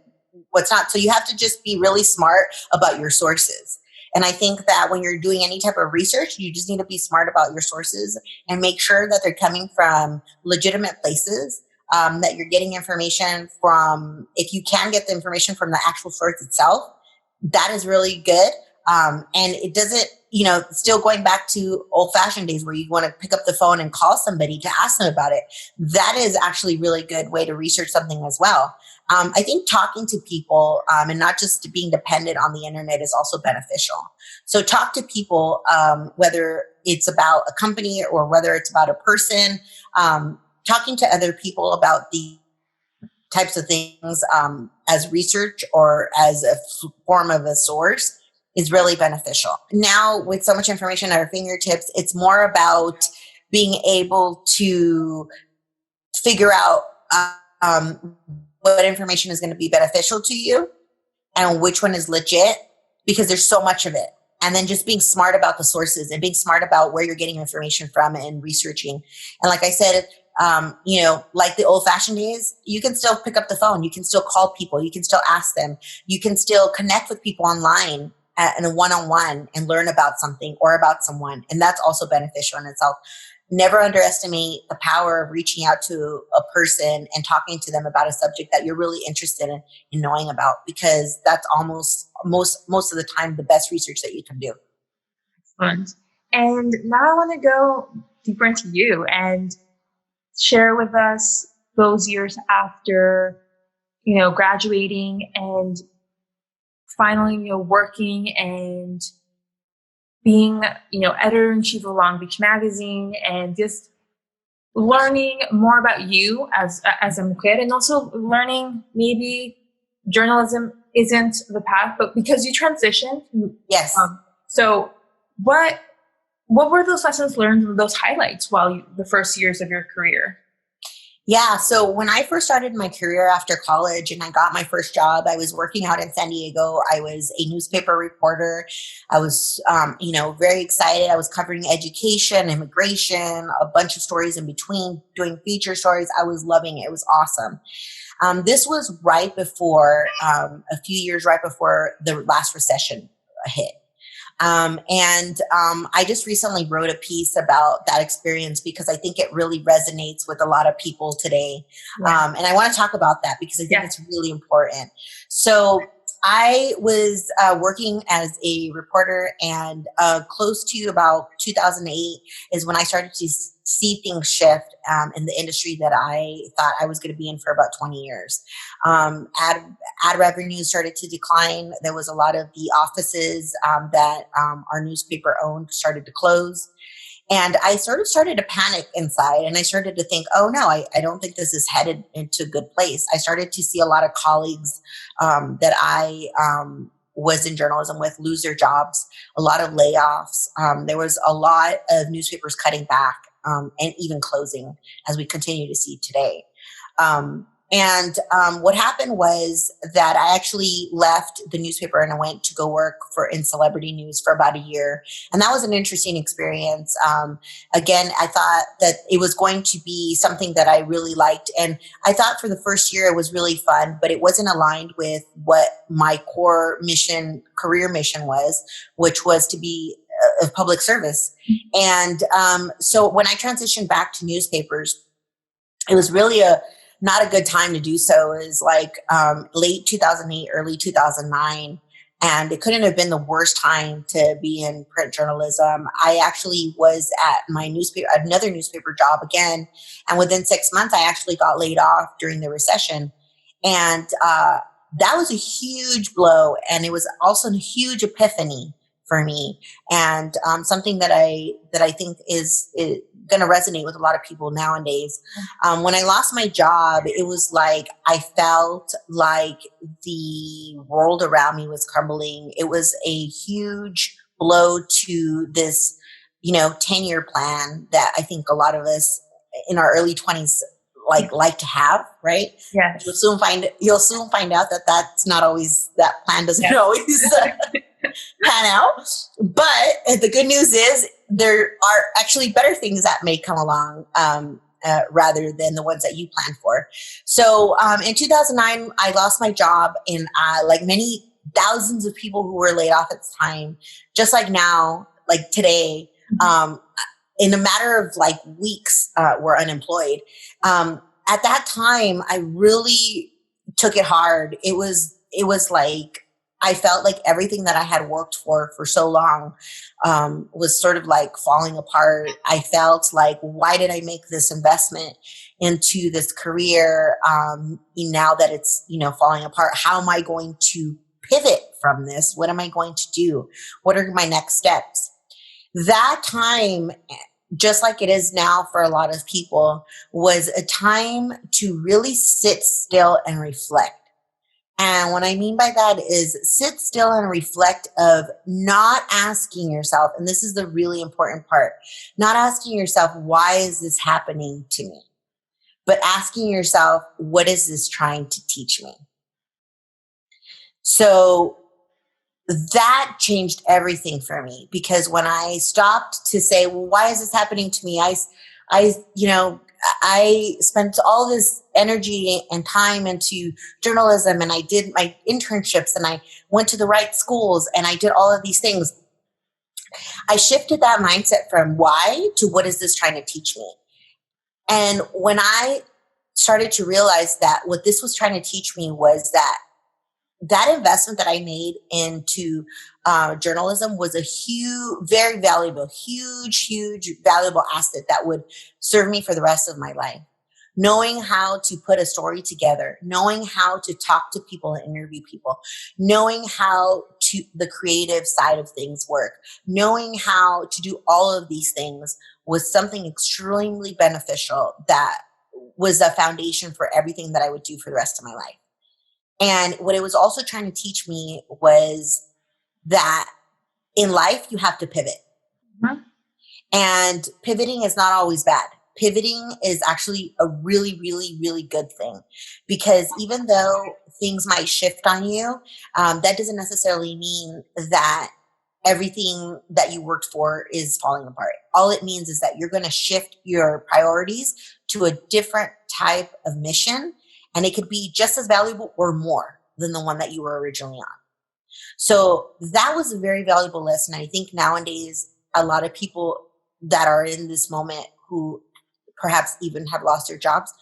Speaker 2: what's not. So you have to just be really smart about your sources. And I think that when you're doing any type of research, you just need to be smart about your sources and make sure that they're coming from legitimate places, that you're getting information from. If you can get the information from the actual source itself, that is really good. And it doesn't, still going back to old fashioned days where you want to pick up the phone and call somebody to ask them about it. That is actually a really good way to research something as well. I think talking to people and not just being dependent on the internet is also beneficial. So talk to people, whether it's about a company or whether it's about a person, talking to other people about the types of things as research or as a form of a source is really beneficial. Now, with so much information at our fingertips, it's more about being able to figure out what information is going to be beneficial to you and which one is legit, because there's so much of it. And then just being smart about the sources and being smart about where you're getting information from and researching. And like I said, like the old fashioned days, you can still pick up the phone. You can still call people. You can still ask them. You can still connect with people online in a one-on-one and learn about something or about someone. And that's also beneficial in itself. Never underestimate the power of reaching out to a person and talking to them about a subject that you're really interested in knowing about, because that's almost most of the time the best research that you can do.
Speaker 1: Excellent. And now I want to go deeper into you and share with us those years after, graduating and finally, working and being, editor-in-chief of Long Beach Magazine, and just learning more about you as a mujer, and also learning maybe journalism isn't the path, but because you transitioned.
Speaker 2: Yes.
Speaker 1: So what were those lessons learned, those highlights while the first years of your career?
Speaker 2: Yeah. So when I first started my career after college and I got my first job, I was working out in San Diego. I was a newspaper reporter. I was, very excited. I was covering education, immigration, a bunch of stories in between, doing feature stories. I was loving it. It was awesome. This was right before, a few years right before the last recession hit. I just recently wrote a piece about that experience because I think it really resonates with a lot of people today.
Speaker 1: Yeah.
Speaker 2: And I want to talk about that because I think it's really important. So I was working as a reporter, and close to about 2008 is when I started to see things shift in the industry that I thought I was going to be in for about 20 years. Ad revenue started to decline. There was a lot of the offices that our newspaper owned started to close. And I sort of started to panic inside, and I started to think, oh no, I don't think this is headed into a good place. I started to see a lot of colleagues that I was in journalism with lose their jobs, a lot of layoffs. There was a lot of newspapers cutting back and even closing, as we continue to see today. What happened was that I actually left the newspaper and I went to go work in celebrity news for about a year. And that was an interesting experience. Again, I thought that it was going to be something that I really liked. And I thought for the first year it was really fun, but it wasn't aligned with what my core mission, career mission was, which was to be of public service. And so when I transitioned back to newspapers, it was really not a good time to do so. It was like late 2008, early 2009. And it couldn't have been the worst time to be in print journalism. I actually was at my another newspaper job again. And within 6 months, I actually got laid off during the recession. And that was a huge blow. And it was also a huge epiphany for me, and something that I think is going to resonate with a lot of people nowadays. When I lost my job, it was like I felt like the world around me was crumbling. It was a huge blow to this, 10-year plan that I think a lot of us in our early 20s like to have, right?
Speaker 1: Yes.
Speaker 2: You'll soon find out that that's not always, that plan doesn't always pan out. But the good news is there are actually better things that may come along rather than the ones that you planned for. So in 2009, I lost my job, and like many thousands of people who were laid off at the time, just like now, like today, in a matter of like weeks, were unemployed. At that time, I really took it hard. It was like, I felt like everything that I had worked for so long was sort of like falling apart. I felt like, why did I make this investment into this career now that it's, falling apart? How am I going to pivot from this? What am I going to do? What are my next steps? That time, just like it is now for a lot of people, was a time to really sit still and reflect. And what I mean by that is sit still and reflect of not asking yourself, and this is the really important part, not asking yourself, why is this happening to me? But asking yourself, what is this trying to teach me? So that changed everything for me, because when I stopped to say, well, why is this happening to me? I spent all this energy and time into journalism, and I did my internships, and I went to the right schools, and I did all of these things. I shifted that mindset from why to what is this trying to teach me? And when I started to realize that what this was trying to teach me was that investment that I made into journalism was a very valuable, huge valuable asset that would serve me for the rest of my life. knowing how to put a story together, knowing how to talk to people and interview people, knowing how to the creative side of things work, knowing how to do all of these things was something extremely beneficial that was a foundation for everything that I would do for the rest of my life. And what it was also trying to teach me was that in life, you have to pivot.
Speaker 1: Mhm.
Speaker 2: And pivoting is not always bad. Pivoting is actually a really, really, really good thing, because even though things might shift on you, that doesn't necessarily mean that everything that you worked for is falling apart. All it means is that you're going to shift your priorities to a different type of mission, and it could be just as valuable or more than the one that you were originally on. So that was a very valuable lesson. I think nowadays, a lot of people that are in this moment who perhaps even have lost their jobs,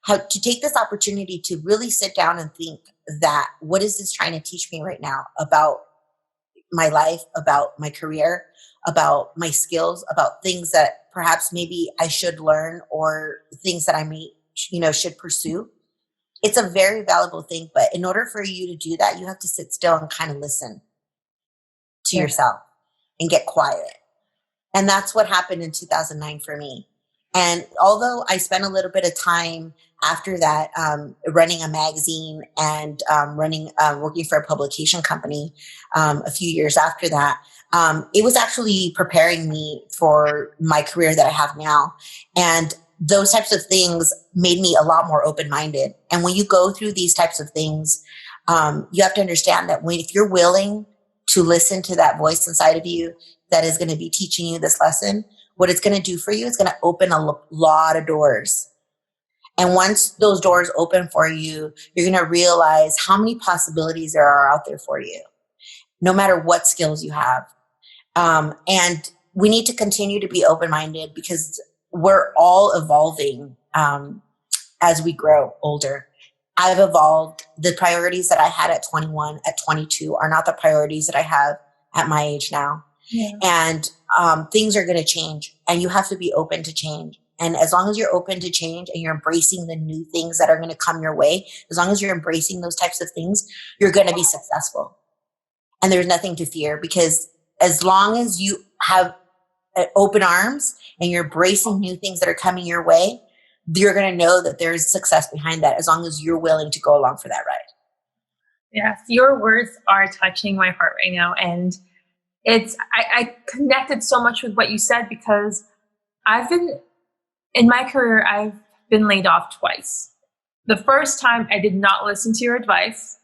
Speaker 2: have to take this opportunity to really sit down and think that, what is this trying to teach me right now about my life, about my career, about my skills, about things that perhaps maybe I should learn, or things that I may, should pursue. It's a very valuable thing, but in order for you to do that, you have to sit still and kind of listen to yourself and get quiet. And that's what happened in 2009 for me. And although I spent a little bit of time after that running a magazine and working for a publication company a few years after that, it was actually preparing me for my career that I have now. And those types of things made me a lot more open-minded. And when you go through these types of things, you have to understand that if you're willing to listen to that voice inside of you that is going to be teaching you this lesson, what it's going to do for you is going to open a lot of doors. And once those doors open for you, you're going to realize how many possibilities there are out there for you, no matter what skills you have. And we need to continue to be open-minded, because we're all evolving as we grow older. I've evolved. The priorities that I had at 21, at 22 are not the priorities that I have at my age now.
Speaker 1: Yeah.
Speaker 2: And things are going to change, and you have to be open to change. And as long as you're open to change and you're embracing the new things that are going to come your way, as long as you're embracing those types of things, you're going to be successful. And there's nothing to fear, because as long as you have open arms and you're embracing new things that are coming your way, you're going to know that there's success behind that, as long as you're willing to go along for that ride.
Speaker 1: Yes, your words are touching my heart right now. And I connected so much with what you said, because in my career, I've been laid off twice. The first time, I did not listen to your advice.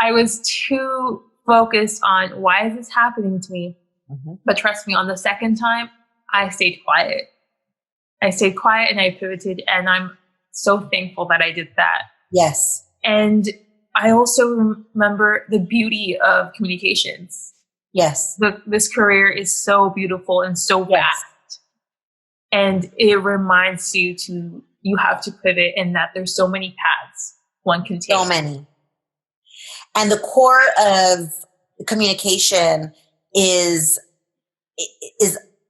Speaker 1: I was too focused on, why is this happening to me?
Speaker 2: Mm-hmm.
Speaker 1: But trust me, on the second time, I stayed quiet. And I pivoted, and I'm so thankful that I did that.
Speaker 2: Yes.
Speaker 1: And I also remember the beauty of communications.
Speaker 2: Yes.
Speaker 1: This career is so beautiful and so vast. And it reminds you you have to pivot, and that there's so many paths one can take.
Speaker 2: So many. And the core of communication is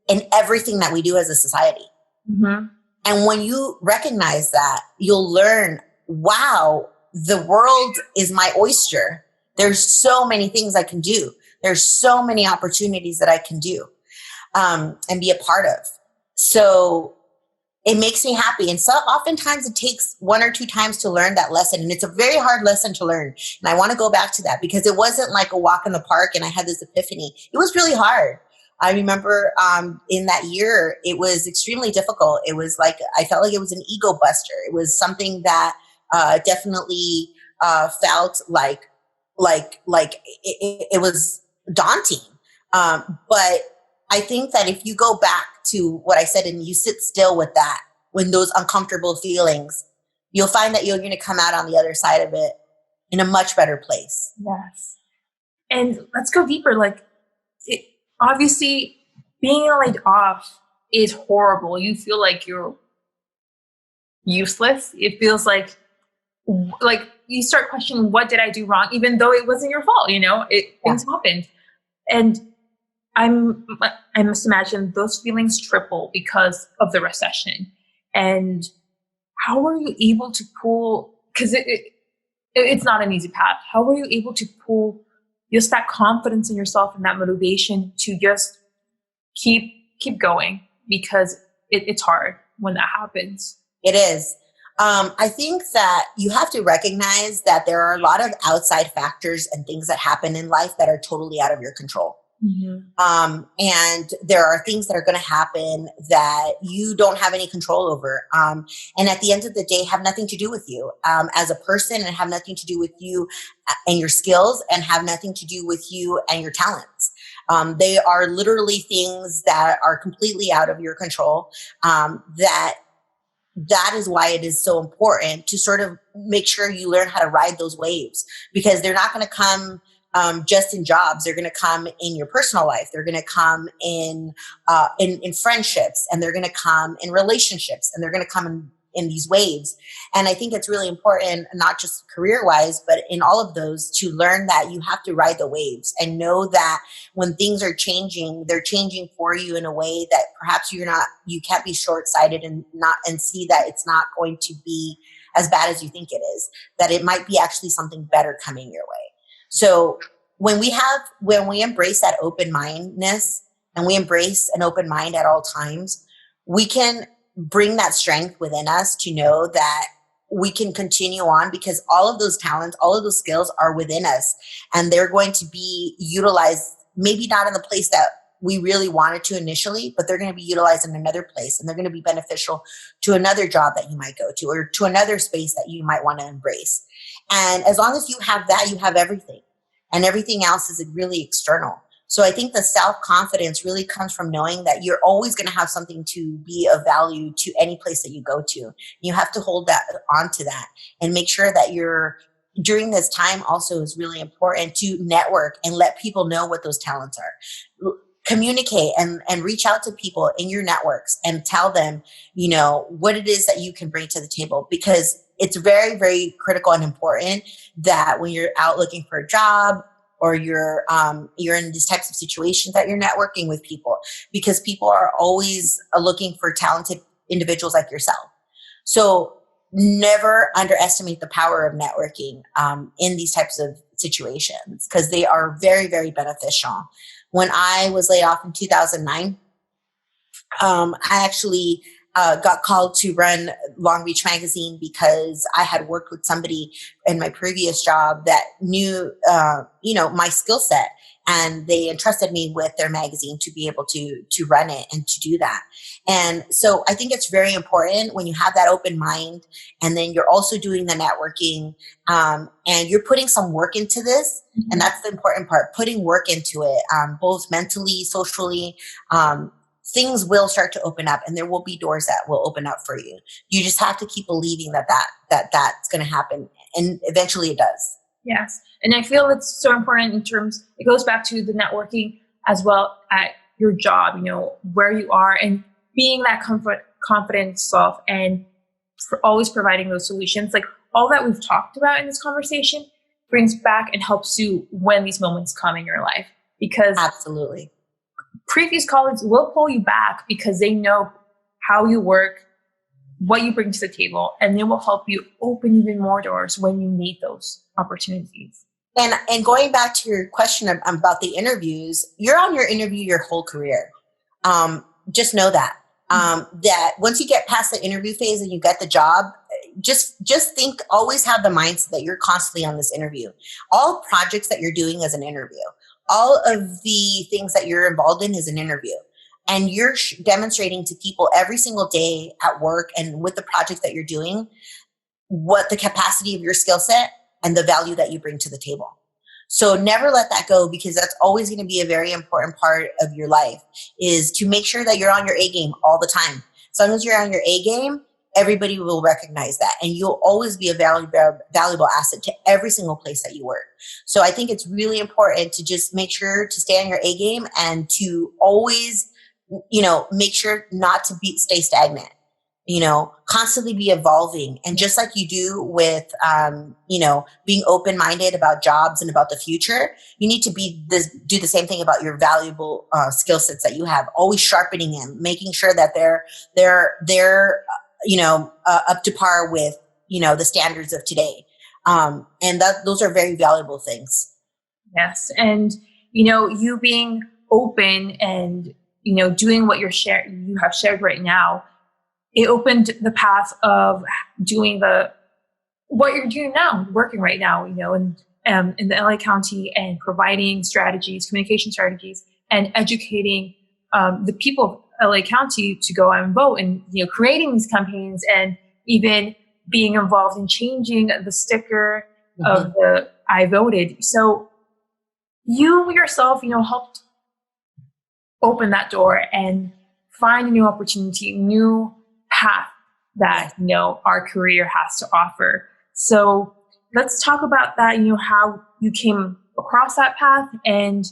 Speaker 2: in everything that we do as a society.
Speaker 1: Mm-hmm.
Speaker 2: And when you recognize that, you'll learn, wow, the world is my oyster. There's so many things I can do. There's so many opportunities that I can do and be a part of. So it makes me happy. And so oftentimes it takes one or two times to learn that lesson. And it's a very hard lesson to learn. And I want to go back to that, because it wasn't like a walk in the park and I had this epiphany. It was really hard. I remember in that year, it was extremely difficult. It was like, I felt like it was an ego buster. It was something that definitely felt like it was daunting. But I think that if you go back to what I said and you sit still with that, when those uncomfortable feelings, you'll find that you're going to come out on the other side of it in a much better place.
Speaker 1: Yes. And let's go deeper. Obviously, being laid off is horrible. You feel like you're useless. It feels like you start questioning, what did I do wrong? Even though it wasn't your fault, things happened. And I must imagine those feelings triple because of the recession. And how were you able to pull, because it's not an easy path. How were you able to pull just that confidence in yourself and that motivation to just keep going? Because it's hard when that happens.
Speaker 2: It is. I think that you have to recognize that there are a lot of outside factors and things that happen in life that are totally out of your control. And there are things that are going to happen that you don't have any control over. And at the end of the day, have nothing to do with you as a person, and have nothing to do with you and your skills, and have nothing to do with you and your talents. They are literally things that are completely out of your control. That is why it is so important to sort of make sure you learn how to ride those waves, because they're not going to come just in jobs. They're going to come in your personal life. They're going to come in friendships, and they're going to come in relationships, and they're going to come in these waves. And I think it's really important, not just career-wise, but in all of those, to learn that you have to ride the waves and know that when things are changing, they're changing for you in a way that perhaps you can't be short-sighted and see that it's not going to be as bad as you think it is, that it might be actually something better coming your way. So when we embrace that open mindedness, and we embrace an open mind at all times, we can bring that strength within us to know that we can continue on, because all of those talents, all of those skills are within us, and they're going to be utilized, maybe not in the place that we really wanted to initially, but they're going to be utilized in another place, and they're going to be beneficial to another job that you might go to, or to another space that you might want to embrace. And as long as you have that, you have everything, and everything else is really external. So I think the self-confidence really comes from knowing that you're always going to have something to be of value to any place that you go to. You have to hold that onto that, and make sure that during this time also is really important to network and let people know what those talents are. Communicate and reach out to people in your networks and tell them, what it is that you can bring to the table, because it's very, very critical and important that when you're out looking for a job, or you're in these types of situations, that you're networking with people, because people are always looking for talented individuals like yourself. So never underestimate the power of networking in these types of situations, because they are very, very beneficial. When I was laid off in 2009, I actually got called to run Long Beach Magazine, because I had worked with somebody in my previous job that knew, my skill set, and they entrusted me with their magazine to be able to run it and to do that. And so I think it's very important when you have that open mind, and then you're also doing the networking, and you're putting some work into this. Mm-hmm. And that's the important part, putting work into it, both mentally, socially. Things will start to open up, and there will be doors that will open up for you. You just have to keep believing that's going to happen, and eventually it does.
Speaker 1: Yes. And I feel it's so important it goes back to the networking as well at your job, where you are, and being that confident self, and for always providing those solutions. Like all that we've talked about in this conversation brings back and helps you when these moments come in your life, because
Speaker 2: absolutely.
Speaker 1: Previous colleagues will pull you back because they know how you work, what you bring to the table, and they will help you open even more doors when you need those opportunities.
Speaker 2: And going back to your question about the interviews, you're on your interview your whole career. Just know that. That once you get past the interview phase and you get the job, just think, always have the mindset that you're constantly on this interview. All projects that you're doing is an interview. All of the things that you're involved in is an interview. And you're demonstrating to people every single day at work and with the projects that you're doing, what the capacity of your skill set and the value that you bring to the table. So never let that go, because that's always going to be a very important part of your life, is to make sure that you're on your A game all the time. As long as you're on your A game, everybody will recognize that, and you'll always be a valuable asset to every single place that you work. So I think it's really important to just make sure to stay on your A game, and to always, make sure not to stay stagnant. Constantly be evolving. And just like you do with, being open-minded about jobs and about the future, you need to do the same thing about your valuable skill sets that you have, always sharpening them, making sure that they're up to par with, the standards of today. And those are very valuable things.
Speaker 1: Yes. And, you being open and, doing what you have shared right now, it opened the path of doing what you're doing now, working right now, in the LA County and providing strategies, communication strategies, and educating the people of LA County to go out and vote, and creating these campaigns, and even being involved in changing the sticker of the I voted. So you yourself, helped open that door and find a new opportunity, new path that our career has to offer. So let's talk about that, how you came across that path and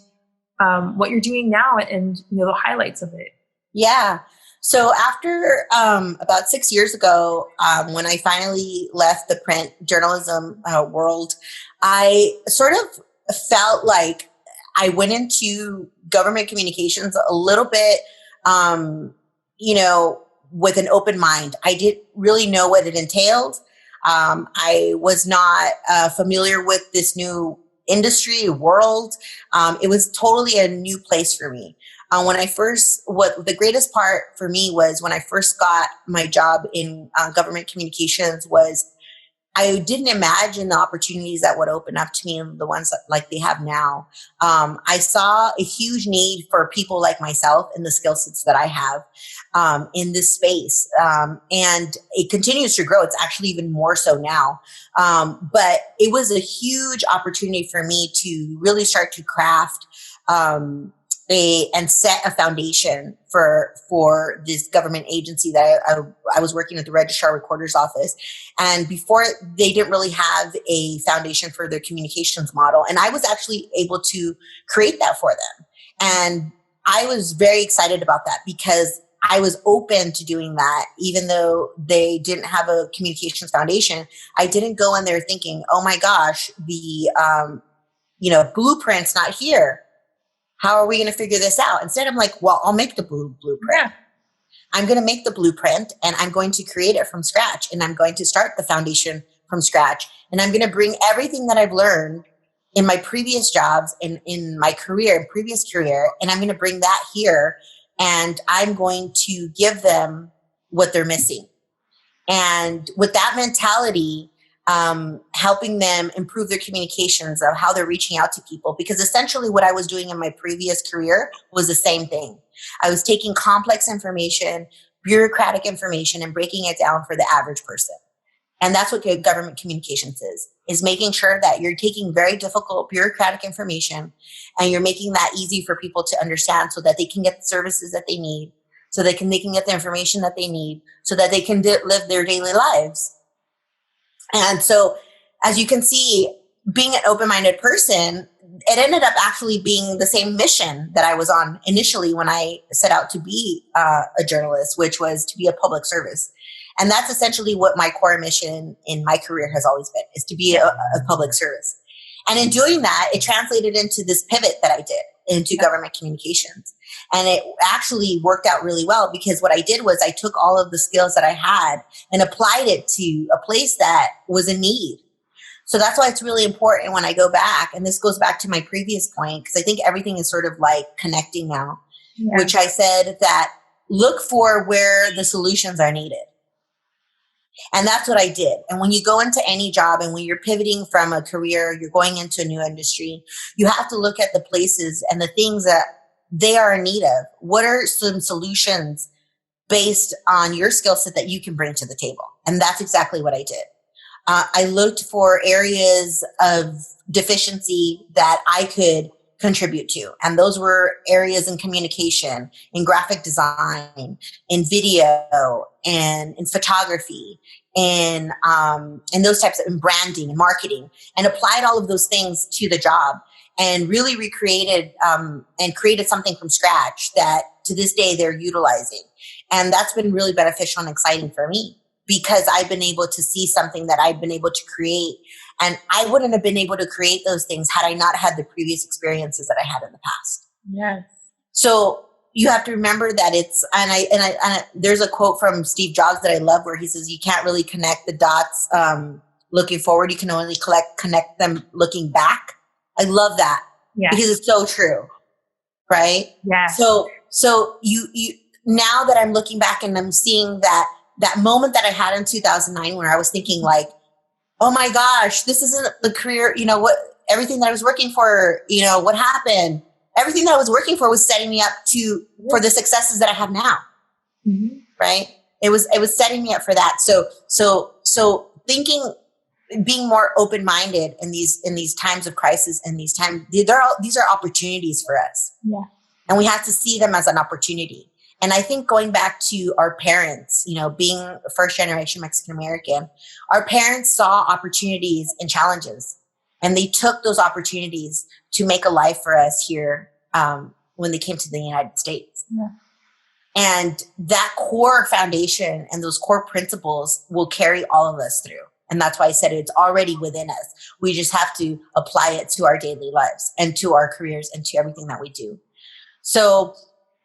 Speaker 1: what you're doing now and the highlights of it.
Speaker 2: Yeah. So after about 6 years ago, when I finally left the print journalism world, I sort of felt like I went into government communications a little bit, with an open mind. I didn't really know what it entailed. I was not familiar with this new industry world. It was totally a new place for me. What the greatest part for me was when I first got my job in government communications was I didn't imagine the opportunities that would open up to me and the ones that, like they have now. I saw a huge need for people like myself and the skill sets that I have in this space. And it continues to grow. It's actually even more so now. But it was a huge opportunity for me to really start to craft and set a foundation for this government agency that I was working at the Registrar Recorder's Office. And before, they didn't really have a foundation for their communications model. And I was actually able to create that for them. And I was very excited about that because I was open to doing that. Even though they didn't have a communications foundation, I didn't go in there thinking, oh my gosh, the blueprint's not here. How are we going to figure this out? Instead, I'm like, well, I'll make the blueprint. Yeah. I'm going to make the blueprint and I'm going to create it from scratch. And I'm going to start the foundation from scratch. And I'm going to bring everything that I've learned in my previous jobs and in my previous career, and I'm going to bring that here. And I'm going to give them what they're missing. And with that mentality, helping them improve their communications of how they're reaching out to people. Because essentially what I was doing in my previous career was the same thing. I was taking complex information, bureaucratic information, and breaking it down for the average person. And that's what government communications is making sure that you're taking very difficult bureaucratic information and you're making that easy for people to understand so that they can get the services that they need, so they can get the information that they need, so that they can live their daily lives. And so, as you can see, being an open-minded person, it ended up actually being the same mission that I was on initially when I set out to be a journalist, which was to be a public service. And that's essentially what my core mission in my career has always been, is to be a public service. And in doing that, it translated into this pivot that I did into government communications. And it actually worked out really well because what I did was I took all of the skills that I had and applied it to a place that was in need. So that's why it's really important when I go back, and this goes back to my previous point, because I think everything is sort of like connecting now, which I said that look for where the solutions are needed. And that's what I did. And when you go into any job and when you're pivoting from a career, you're going into a new industry, you have to look at the places and the things that they are in need of. What are some solutions based on your skill set that you can bring to the table? And that's exactly what I did. I looked for areas of deficiency that I could contribute to. And those were areas in communication, in graphic design, in video, and in photography, in those types of in branding and marketing, and applied all of those things to the job and really recreated and created something from scratch that to this day they're utilizing. And that's been really beneficial and exciting for me because I've been able to see something that I've been able to create. And I wouldn't have been able to create those things had I not had the previous experiences that I had in the past.
Speaker 1: Yes.
Speaker 2: So you have to remember that it's, and there's a quote from Steve Jobs that I love where he says, you can't really connect the dots looking forward. You can only connect them looking back. I love that because it's so true. Right.
Speaker 1: Yeah.
Speaker 2: So you, now that I'm looking back and I'm seeing that moment that I had in 2009, where I was thinking like, oh my gosh, this isn't the career, what, everything that I was working for, what happened? Everything that I was working for was setting me up for the successes that I have now. Mm-hmm. Right. It was setting me up for that. So thinking, being more open-minded in these times of crisis, and these are opportunities for us. Yeah. And we have to see them as an opportunity. And I think going back to our parents, being first generation Mexican American, our parents saw opportunities and challenges, and they took those opportunities to make a life for us here when they came to the United States. Yeah. And that core foundation and those core principles will carry all of us through. And that's why I said it's already within us. We just have to apply it to our daily lives and to our careers and to everything that we do. So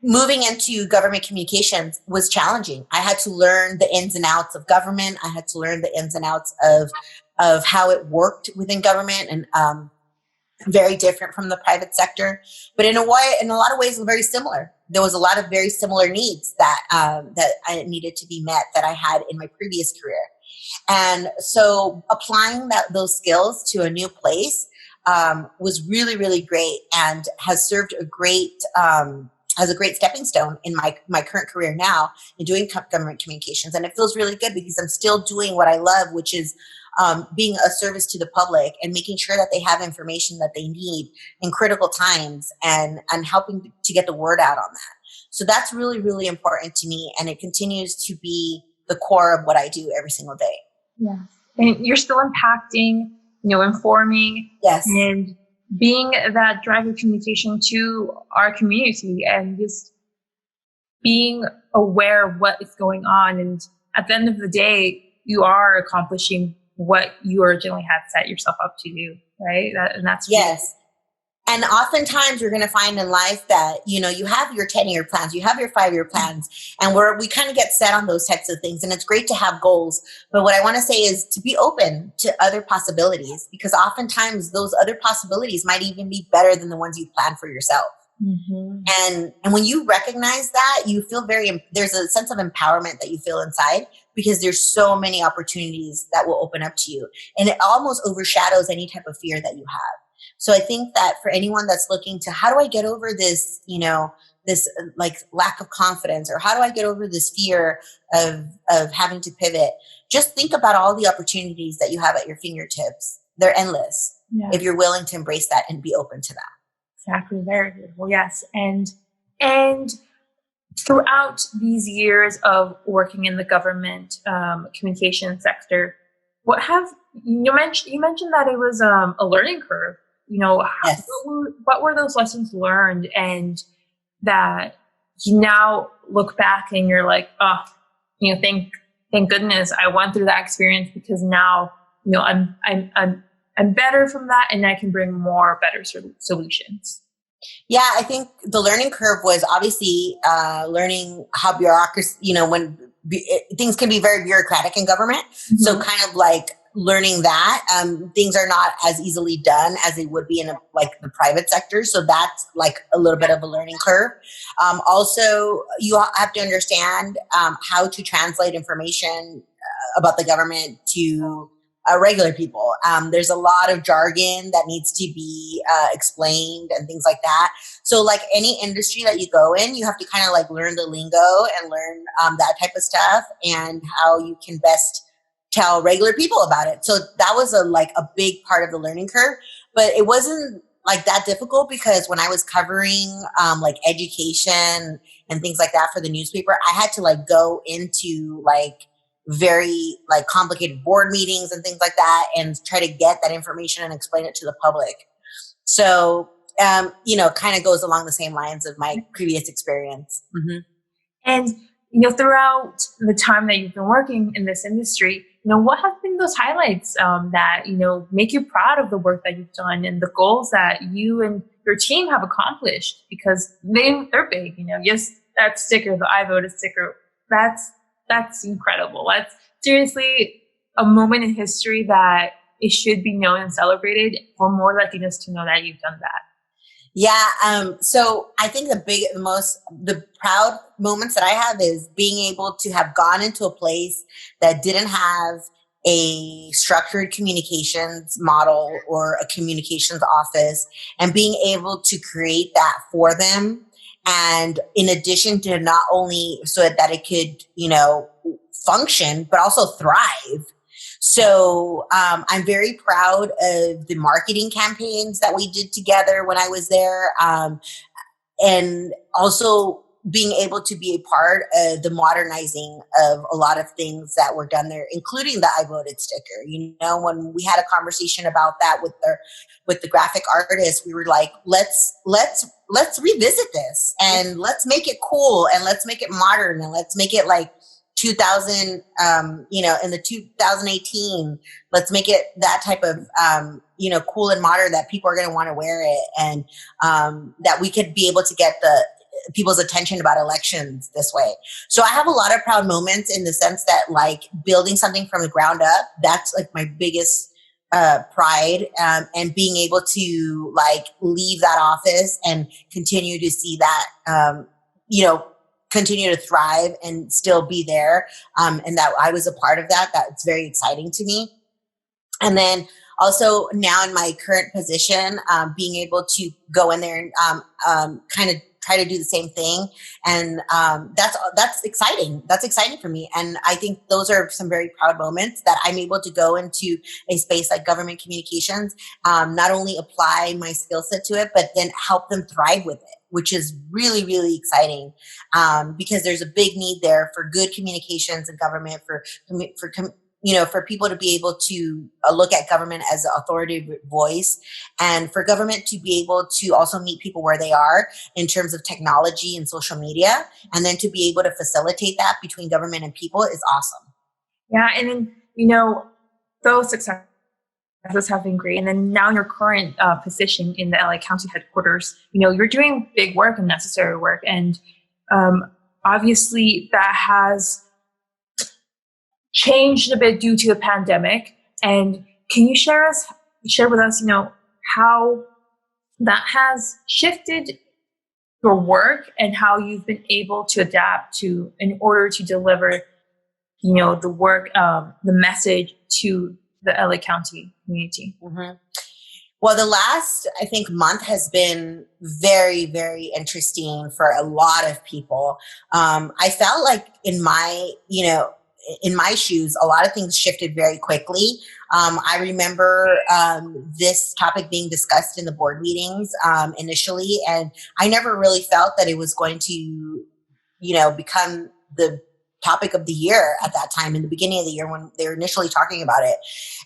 Speaker 2: moving into government communications was challenging. I had to learn the ins and outs of government. I had to learn the ins and outs of how it worked within government, and very different from the private sector. But in a lot of ways, very similar. There was a lot of very similar needs that I needed to be met that I had in my previous career. And so applying those skills to a new place was really, really great, and has served as a great stepping stone in my current career now in doing government communications. And it feels really good because I'm still doing what I love, which is being a service to the public and making sure that they have information that they need in critical times, and helping to get the word out on that. So that's really, really important to me. And it continues to be the core of what I do every single day.
Speaker 1: Yeah. And you're still impacting, informing, yes, and being that drive of communication to our community, and just being aware of what is going on. And at the end of the day, you are accomplishing what you originally had set yourself up to do, right? And that's
Speaker 2: yes. And oftentimes you're going to find in life that, you have your 10-year plans, you have your 5-year plans, and we kind of get set on those types of things. And it's great to have goals. But what I want to say is to be open to other possibilities, because oftentimes those other possibilities might even be better than the ones you plan for yourself. Mm-hmm. And when you recognize that, you feel there's a sense of empowerment that you feel inside, because there's so many opportunities that will open up to you. And it almost overshadows any type of fear that you have. So I think that for anyone that's looking to, how do I get over this, this like lack of confidence, or how do I get over this fear of having to pivot? Just think about all the opportunities that you have at your fingertips. They're endless. Yeah. If you're willing to embrace that and be open to that.
Speaker 1: Exactly. Very good. Well, yes. And throughout these years of working in the government communication sector, you mentioned that it was a learning curve.
Speaker 2: Yes.
Speaker 1: What were those lessons learned, and that you now look back and you're like, oh, thank goodness I went through that experience, because now, I'm better from that, and I can bring more better solutions.
Speaker 2: Yeah, I think the learning curve was obviously learning how bureaucracy, when things can be very bureaucratic in government. Mm-hmm. So kind of like learning that things are not as easily done as they would be in the private sector. So that's like a little bit of a learning curve. Also, you have to understand how to translate information about the government to regular people. There's a lot of jargon that needs to be explained and things like that. So like any industry that you go in, you have to kind of like learn the lingo and learn that type of stuff, and how you can best tell regular people about it. So that was a big part of the learning curve, but it wasn't like that difficult, because when I was covering like education and things like that for the newspaper, I had to like go into like very like complicated board meetings and things like that, and try to get that information and explain it to the public. So, kind of goes along the same lines of my previous experience. Mm-hmm.
Speaker 1: And, throughout the time that you've been working in this industry, what have been those highlights that, make you proud of the work that you've done and the goals that you and your team have accomplished, because they're big. Yes, that sticker, the I voted sticker, that's incredible. That's seriously a moment in history that it should be known and celebrated for more Latinos to know that you've done that.
Speaker 2: Yeah. So I think the proud moments that I have is being able to have gone into a place that didn't have a structured communications model or a communications office, and being able to create that for them. And in addition to not only so that it could, function, but also thrive. So I'm very proud of the marketing campaigns that we did together when I was there. And also being able to be a part of the modernizing of a lot of things that were done there, including the I voted sticker. When we had a conversation about that with the graphic artist, we were like, let's revisit this, and let's make it cool, and let's make it modern, and let's make it like 2000, in the 2018, let's make it that type of, cool and modern, that people are going to want to wear it, and that we could be able to get the people's attention about elections this way. So I have a lot of proud moments in the sense that, like, building something from the ground up, that's like my biggest pride, and being able to like leave that office and continue to see that, continue to thrive and still be there. And that I was a part of that. That's very exciting to me. And then also now in my current position, being able to go in there and kind of try to do the same thing. And that's exciting. That's exciting for me. And I think those are some very proud moments that I'm able to go into a space like government communications, not only apply my skill set to it, but then help them thrive with it, which is really, really exciting, because there's a big need there for good communications in government, for people to be able to look at government as an authoritative voice, and for government to be able to also meet people where they are in terms of technology and social media, and then to be able to facilitate that between government and people is awesome.
Speaker 1: Yeah, and then, those successes have been great. And then now in your current position in the LA County headquarters, you're doing big work and necessary work. And obviously that has changed a bit due to the pandemic. And can you share with us, how that has shifted your work and how you've been able to adapt in order to deliver, the work, the message to the LA County community?
Speaker 2: Mm-hmm. Well, the last, I think, month has been very, very interesting for a lot of people. I felt like in my shoes, a lot of things shifted very quickly. I remember this topic being discussed in the board meetings initially, and I never really felt that it was going to, become the topic of the year at that time, in the beginning of the year when they were initially talking about it.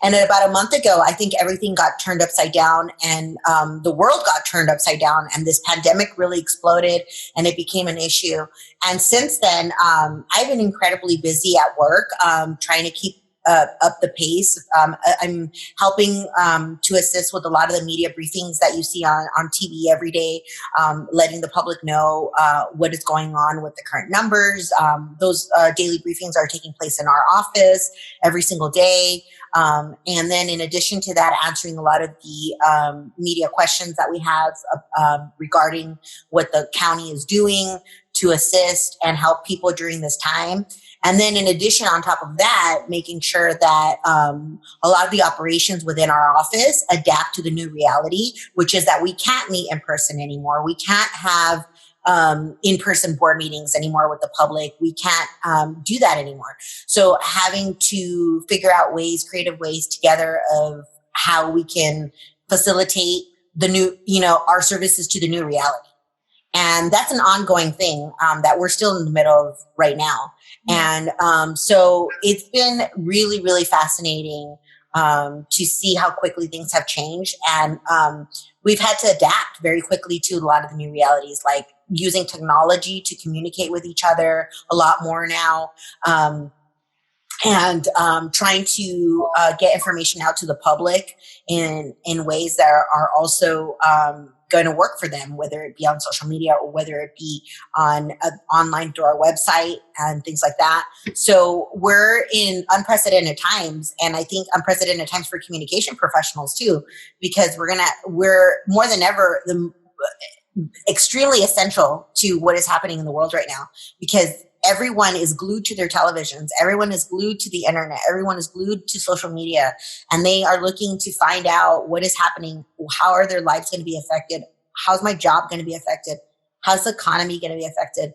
Speaker 2: And about a month ago, I think everything got turned upside down, and the world got turned upside down, and this pandemic really exploded and it became an issue. And since then, I've been incredibly busy at work, trying to keep up the pace. I'm helping to assist with a lot of the media briefings that you see on TV every day, letting the public know what is going on with the current numbers. Those daily briefings are taking place in our office every single day. And then in addition to that, answering a lot of the media questions that we have regarding what the county is doing to assist and help people during this time. And then in addition, on top of that, making sure that a lot of the operations within our office adapt to the new reality, which is that we can't meet in person anymore. We can't have in-person board meetings anymore with the public. We can't do that anymore. So having to figure out creative ways together of how we can facilitate the new, our services to the new reality. And that's an ongoing thing that we're still in the middle of right now. And so it's been really, really fascinating to see how quickly things have changed. And we've had to adapt very quickly to a lot of the new realities, like using technology to communicate with each other a lot more now. And trying to get information out to the public in ways that are also going to work for them, whether it be on social media or whether it be on online through our website and things like that. So we're in unprecedented times, and I think unprecedented times for communication professionals too, because we're more than ever extremely essential to what is happening in the world right now, because everyone is glued to their televisions. Everyone is glued to the internet. Everyone is glued to social media, and they are looking to find out what is happening. How are their lives going to be affected? How's my job going to be affected? How's the economy going to be affected?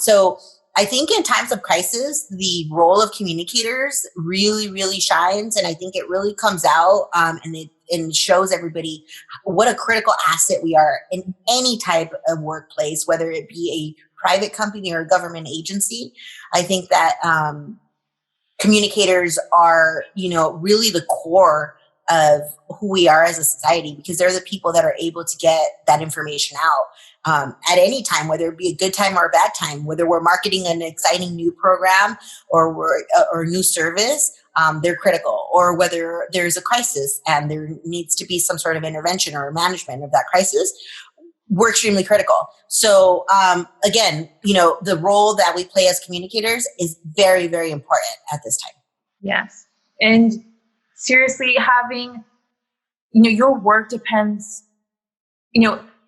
Speaker 2: So I think in times of crisis, the role of communicators really, really shines. And I think it really comes out and shows everybody what a critical asset we are in any type of workplace, whether it be a private company or a government agency. I think that communicators are, really the core of who we are as a society, because they're the people that are able to get that information out at any time, whether it be a good time or a bad time, whether we're marketing an exciting new program or a new service. They're critical, or whether there's a crisis and there needs to be some sort of intervention or management of that crisis. We're extremely critical. So again, the role that we play as communicators is very, very important at this time.
Speaker 1: Yes. And seriously, having, your work depends,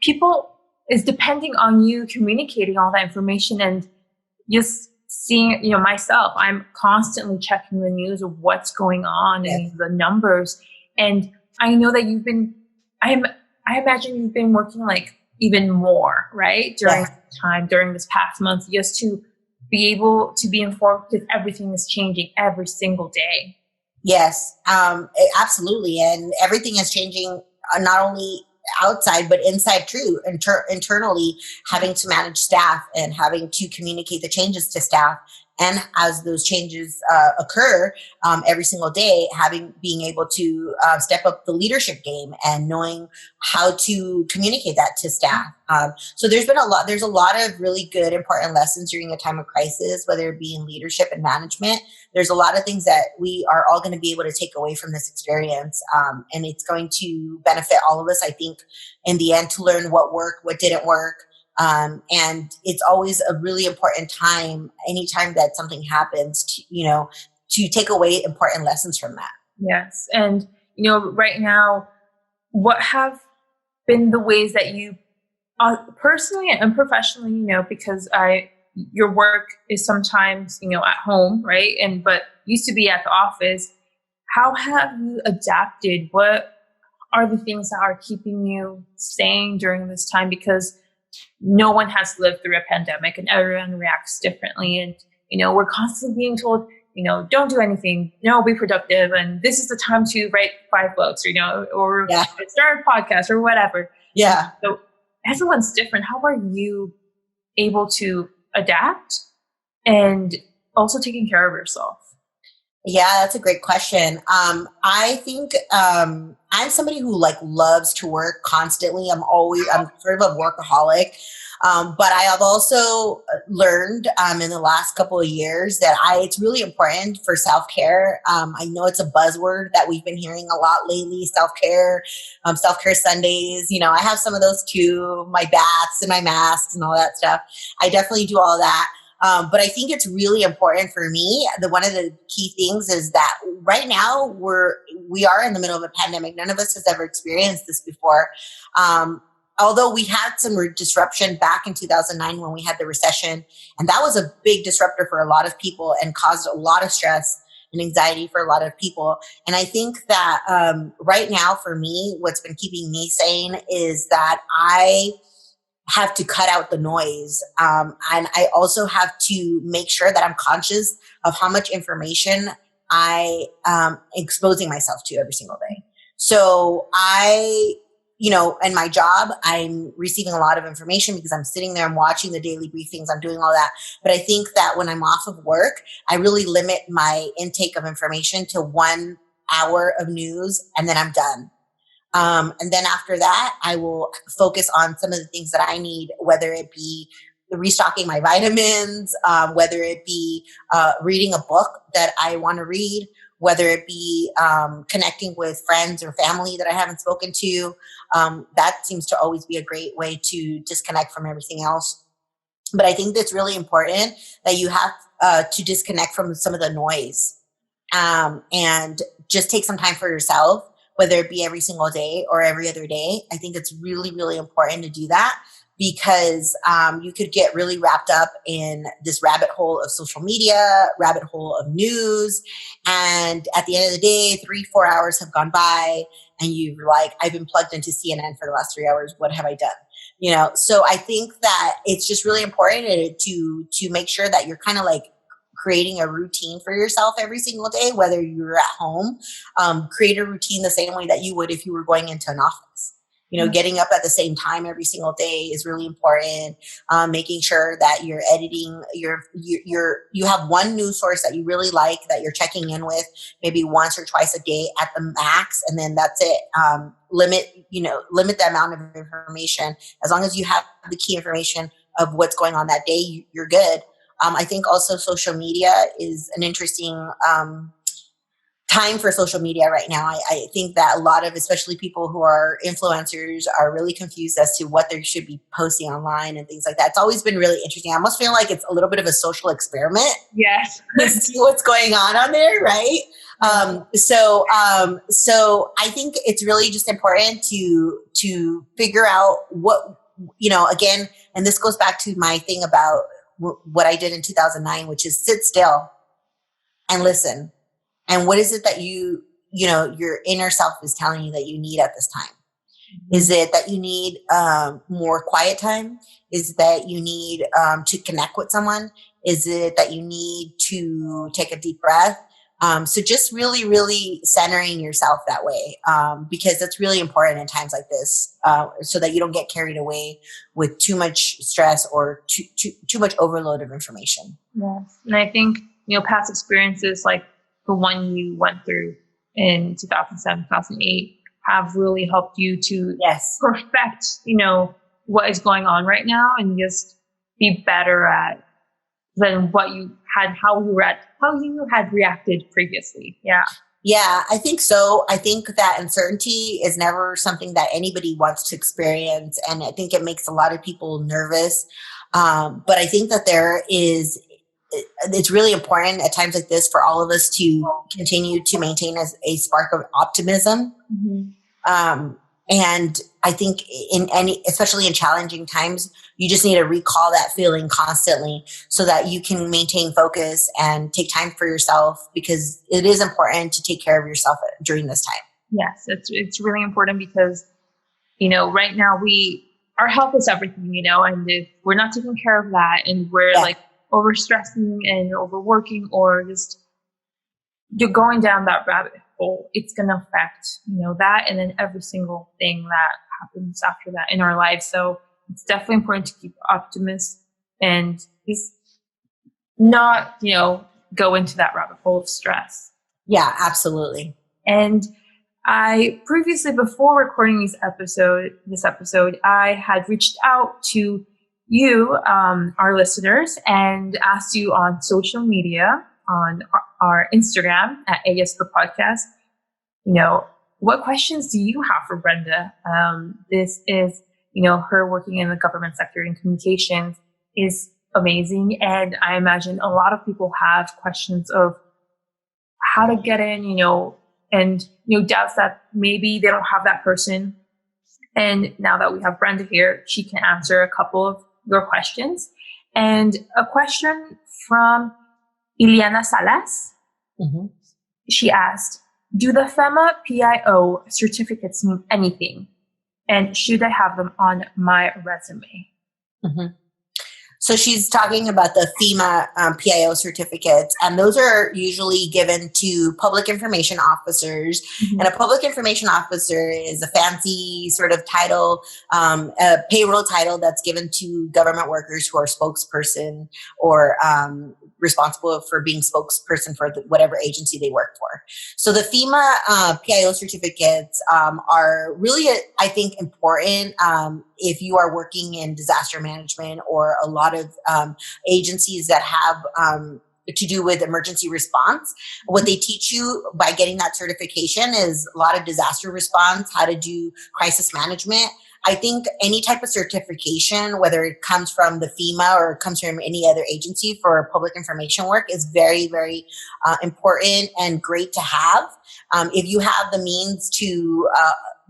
Speaker 1: people is depending on you communicating all that information, and just seeing, myself, I'm constantly checking the news of what's going on and the numbers. And I know that I imagine you've been working like even more, right? During this past month, just to be able to be informed, because everything is changing every single day.
Speaker 2: Yes, absolutely. And everything is changing, not only outside, but inside too, internally, having to manage staff and having to communicate the changes to staff. And as those changes occur every single day, being able to step up the leadership game and knowing how to communicate that to staff. So there's a lot of really good, important lessons during a time of crisis, whether it be in leadership and management. There's a lot of things that we are all going to be able to take away from this experience. And it's going to benefit all of us, I think, in the end, to learn what worked, what didn't work. And it's always a really important time, anytime that something happens, to take away important lessons from that.
Speaker 1: Yes. And, right now, what have been the ways that you personally and professionally, because your work is sometimes, at home, right? But used to be at the office. How have you adapted? What are the things that are keeping you sane during this time? Because no one has lived through a pandemic, and everyone reacts differently. And, we're constantly being told, don't do anything, be productive. And this is the time to write 5 books, or start a podcast or whatever.
Speaker 2: Yeah.
Speaker 1: So everyone's different. How are you able to adapt and also taking care of yourself?
Speaker 2: Yeah, that's a great question. I think I'm somebody who loves to work constantly. I'm sort of a workaholic. But I have also learned in the last couple of years that it's really important for self-care. I know it's a buzzword that we've been hearing a lot lately, self-care Sundays. I have some of those too, my baths and my masks and all that stuff. I definitely do all that. But I think it's really important for me. One of the key things is that right now we are in the middle of a pandemic. None of us has ever experienced this before. Although we had some disruption back in 2009 when we had the recession, and that was a big disruptor for a lot of people and caused a lot of stress and anxiety for a lot of people. And I think that right now for me, what's been keeping me sane is that I have to cut out the noise. And I also have to make sure that I'm conscious of how much information I exposing myself to every single day. So in my job, I'm receiving a lot of information because I'm sitting there, I'm watching the daily briefings, I'm doing all that. But I think that when I'm off of work, I really limit my intake of information to 1 hour of news, and then I'm done. And then after that, I will focus on some of the things that I need, whether it be restocking my vitamins, whether it be reading a book that I want to read, whether it be connecting with friends or family that I haven't spoken to. That seems to always be a great way to disconnect from everything else. But I think that's really important that you have to disconnect from some of the noise, and just take some time for yourself, whether it be every single day or every other day. I think it's really, really important to do that, because you could get really wrapped up in this rabbit hole of social media, rabbit hole of news. And at the end of the day, 3-4 hours have gone by and you're like, I've been plugged into CNN for the last 3 hours. What have I done? So I think that it's just really important to make sure that you're kind of like creating a routine for yourself every single day, whether you're at home. Create a routine the same way that you would if you were going into an office. Getting up at the same time every single day is really important. Making sure that you're editing you have one news source that you really like, that you're checking in with maybe once or twice a day at the max, and then that's it. Limit the amount of information. As long as you have the key information of what's going on that day, you're good. I think also social media is an interesting time for social media right now. I think that a lot of, especially people who are influencers, are really confused as to what they should be posting online and things like that. It's always been really interesting. I almost feel like it's a little bit of a social experiment.
Speaker 1: Yes.
Speaker 2: To see what's going on there, right? So I think it's really just important to figure out what, again, and this goes back to my thing about what I did in 2009, which is sit still and listen. And what is it that your inner self is telling you that you need at this time? Mm-hmm. Is it that you need more quiet time? Is it that you need to connect with someone? Is it that you need to take a deep breath? So just really, really centering yourself that way, because that's really important in times like this, so that you don't get carried away with too much stress or too much overload of information.
Speaker 1: Yes. And I think, past experiences like the one you went through in 2007, 2008 have really helped you to perfect, what is going on right now, and just be better at than what you had, how you had reacted previously. Yeah.
Speaker 2: Yeah, I think so. I think that uncertainty is never something that anybody wants to experience. And I think it makes a lot of people nervous. But I think that it's really important at times like this for all of us to continue to maintain a spark of optimism. Mm-hmm. And I think especially in challenging times, you just need to recall that feeling constantly so that you can maintain focus and take time for yourself, because it is important to take care of yourself during this time.
Speaker 1: Yes, it's really important because, right now our health is everything, and if we're not taking care of that and we're like overstressing and overworking, or just you're going down that rabbit hole, it's going to affect, that, and then every single thing that happens after that in our lives. So it's definitely important to keep optimism and just not, go into that rabbit hole of stress.
Speaker 2: Yeah, absolutely.
Speaker 1: And I previously, before recording this episode, I had reached out to you, our listeners, and asked you on social media, on our Instagram at ellasthepodcast, what questions do you have for Brenda? This is, her working in the government sector in communications is amazing. And I imagine a lot of people have questions of how to get in, and, doubts that maybe they don't have that person. And now that we have Brenda here, she can answer a couple of your questions. And a question from Ileana Salas. Mm-hmm. She asked, do the FEMA PIO certificates mean anything? And should I have them on my resume?
Speaker 2: Mm-hmm. So she's talking about the FEMA PIO certificates, and those are usually given to public information officers. Mm-hmm. And a public information officer is a fancy sort of title, a payroll title that's given to government workers who are spokesperson or responsible for being spokesperson for whatever agency they work for. So the FEMA PIO certificates are really, I think, important if you are working in disaster management or a lot of agencies that have to do with emergency response. What they teach you by getting that certification is a lot of disaster response, how to do crisis management. I think any type of certification, whether it comes from the FEMA or it comes from any other agency for public information work, is very, very important and great to have. If you have the means to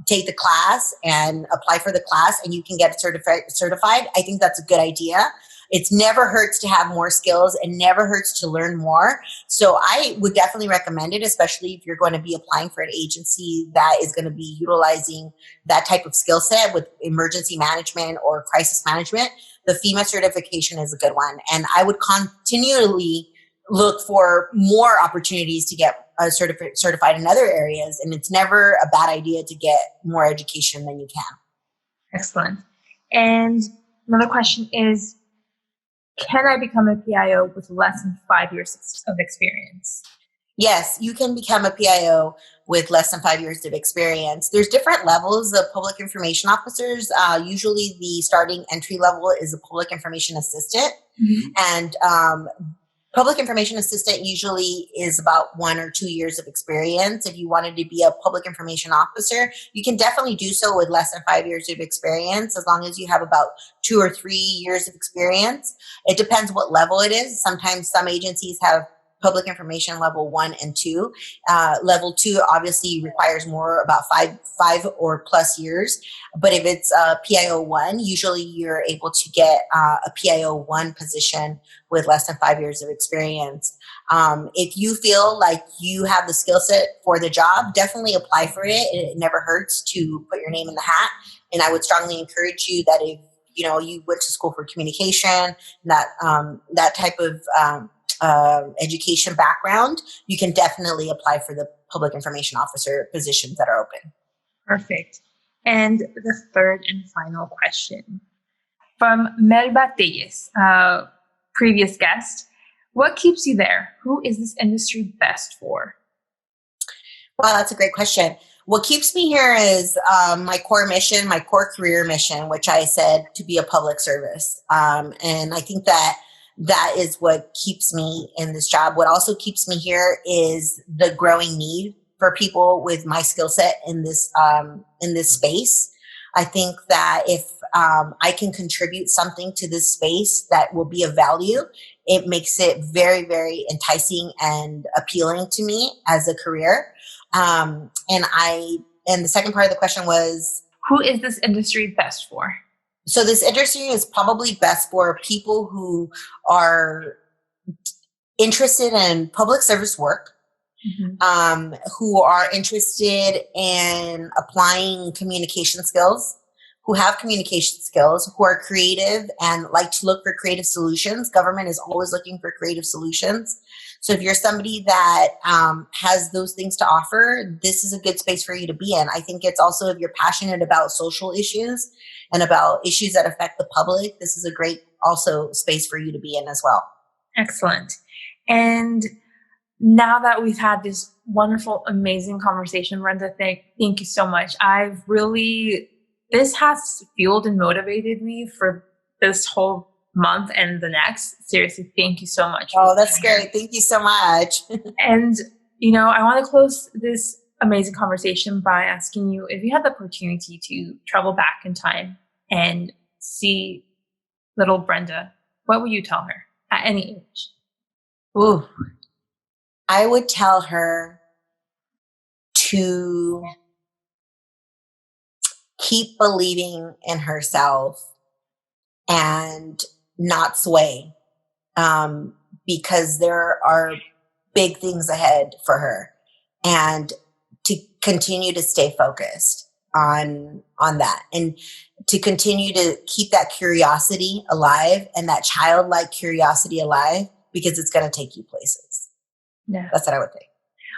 Speaker 2: take the class and apply for the class and you can get certified, I think that's a good idea. It's never hurts to have more skills and never hurts to learn more. So I would definitely recommend it, especially if you're going to be applying for an agency that is going to be utilizing that type of skill set with emergency management or crisis management. The FEMA certification is a good one. And I would continually look for more opportunities to get certified in other areas. And it's never a bad idea to get more education than you can.
Speaker 1: Excellent. And another question is, can I become a PIO with less than 5 years of experience?
Speaker 2: Yes, you can become a PIO with less than 5 years of experience. There's different levels of public information officers. Usually the starting entry level is a public information assistant. And public information assistant usually is about 1 or 2 years of experience. If you wanted to be a public information officer, you can definitely do so with less than 5 years of experience, as long as you have about 2 or 3 years of experience. It depends what level it is. Sometimes some agencies have public information level 1 and 2. Level 2 obviously requires more, about five or plus years. But if it's PIO 1, usually you're able to get a PIO 1 position with less than 5 years of experience. If you feel like you have the skill set for the job, definitely apply for it. It never hurts to put your name in the hat. And I would strongly encourage you that if you went to school for communication, that type of education background, you can definitely apply for the public information officer positions that are open.
Speaker 1: Perfect. And the third and final question from Melba Telles, previous guest. What keeps you there? Who is this industry best for?
Speaker 2: Wow, that's a great question. What keeps me here is my core mission, my core career mission, which I said to be a public service. And I think that is what keeps me in this job. What also keeps me here is the growing need for people with my skill set in this space. I think that if I can contribute something to this space that will be of value, it makes it very, very enticing and appealing to me as a career. And the second part of the question was,
Speaker 1: who is this industry best for?
Speaker 2: So this industry is probably best for people who are interested in public service work, who are interested in applying communication skills, who have communication skills, who are creative and like to look for creative solutions. Government is always looking for creative solutions. So if you're somebody that has those things to offer, this is a good space for you to be in. I think it's also, if you're passionate about social issues and about issues that affect the public, this is a great also space for you to be in as well. Excellent.
Speaker 1: And now that we've had this wonderful, amazing conversation, Brenda, thank you so much. This has fueled and motivated me for this whole month and the next. Seriously, thank you so much.
Speaker 2: Oh, that's great. Thank you so much.
Speaker 1: And, I want to close this amazing conversation by asking you, if you had the opportunity to travel back in time and see little Brenda, what would you tell her at any age?
Speaker 2: Ooh, I would tell her to keep believing in herself and not sway, because there are big things ahead for her, and to continue to stay focused on that, and to continue to keep that curiosity alive and that childlike curiosity alive, because it's going to take you places.
Speaker 1: Yeah,
Speaker 2: that's what I would think.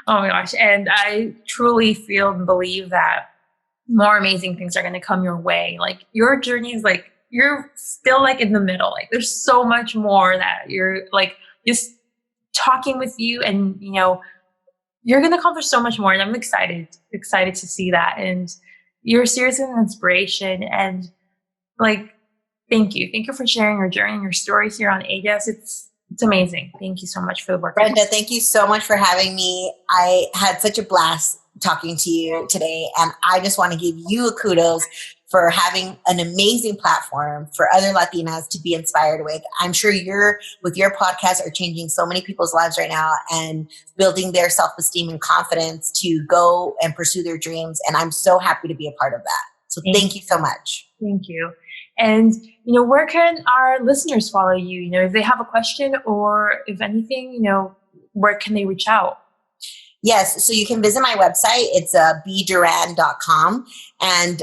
Speaker 1: Oh my gosh. And I truly feel and believe that more amazing things are going to come your way. Like, your journey is like, you're still like in the middle. Like, there's so much more that you're like, just talking with you, and you're going to accomplish so much more. And I'm excited to see that. And you're seriously an inspiration. And like, thank you for sharing your journey and your stories here on ADES. It's It's amazing. Thank you so much for the work.
Speaker 2: Brenda, thank you so much for having me. I had such a blast talking to you today, and I just want to give you a kudos for having an amazing platform for other Latinas to be inspired with. I'm sure with your podcast are changing so many people's lives right now and building their self-esteem and confidence to go and pursue their dreams. And I'm so happy to be a part of that. So thank you so much.
Speaker 1: Thank you. And, where can our listeners follow you? If they have a question or if anything, where can they reach out?
Speaker 2: Yes. So you can visit my website. It's bduran.com. And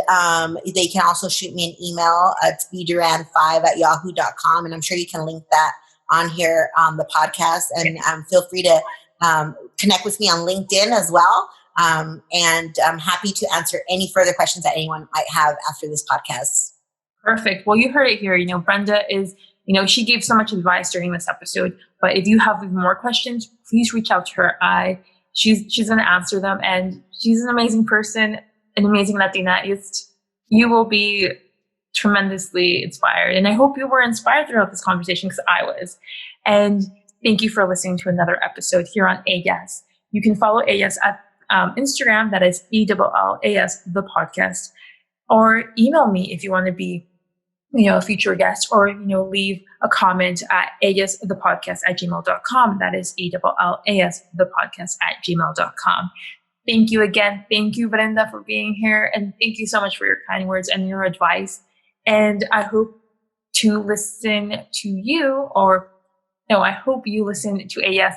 Speaker 2: they can also shoot me an email. It's bduran5@yahoo.com. And I'm sure you can link that on here on the podcast. And feel free to connect with me on LinkedIn as well. And I'm happy to answer any further questions that anyone might have after this podcast.
Speaker 1: Perfect. Well, you heard it here. Brenda is, she gave so much advice during this episode, but if you have even more questions, please reach out to her. She's going to answer them, and she's an amazing person, an amazing Latina. You will be tremendously inspired. And I hope you were inspired throughout this conversation, because I was. And thank you for listening to another episode here on Ellas. You can follow Ellas at Instagram. That is ELLAS, the podcast. Or email me if you want to be, a future guest, or, leave a comment at ellasthepodcast@gmail.com. That is ELLAS thepodcast@gmail.com. Thank you again. Thank you, Brenda, for being here. And thank you so much for your kind words and your advice. And I hope to listen to you, I hope you listen to Ellas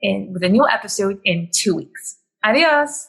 Speaker 1: with a new episode in 2 weeks. Adios.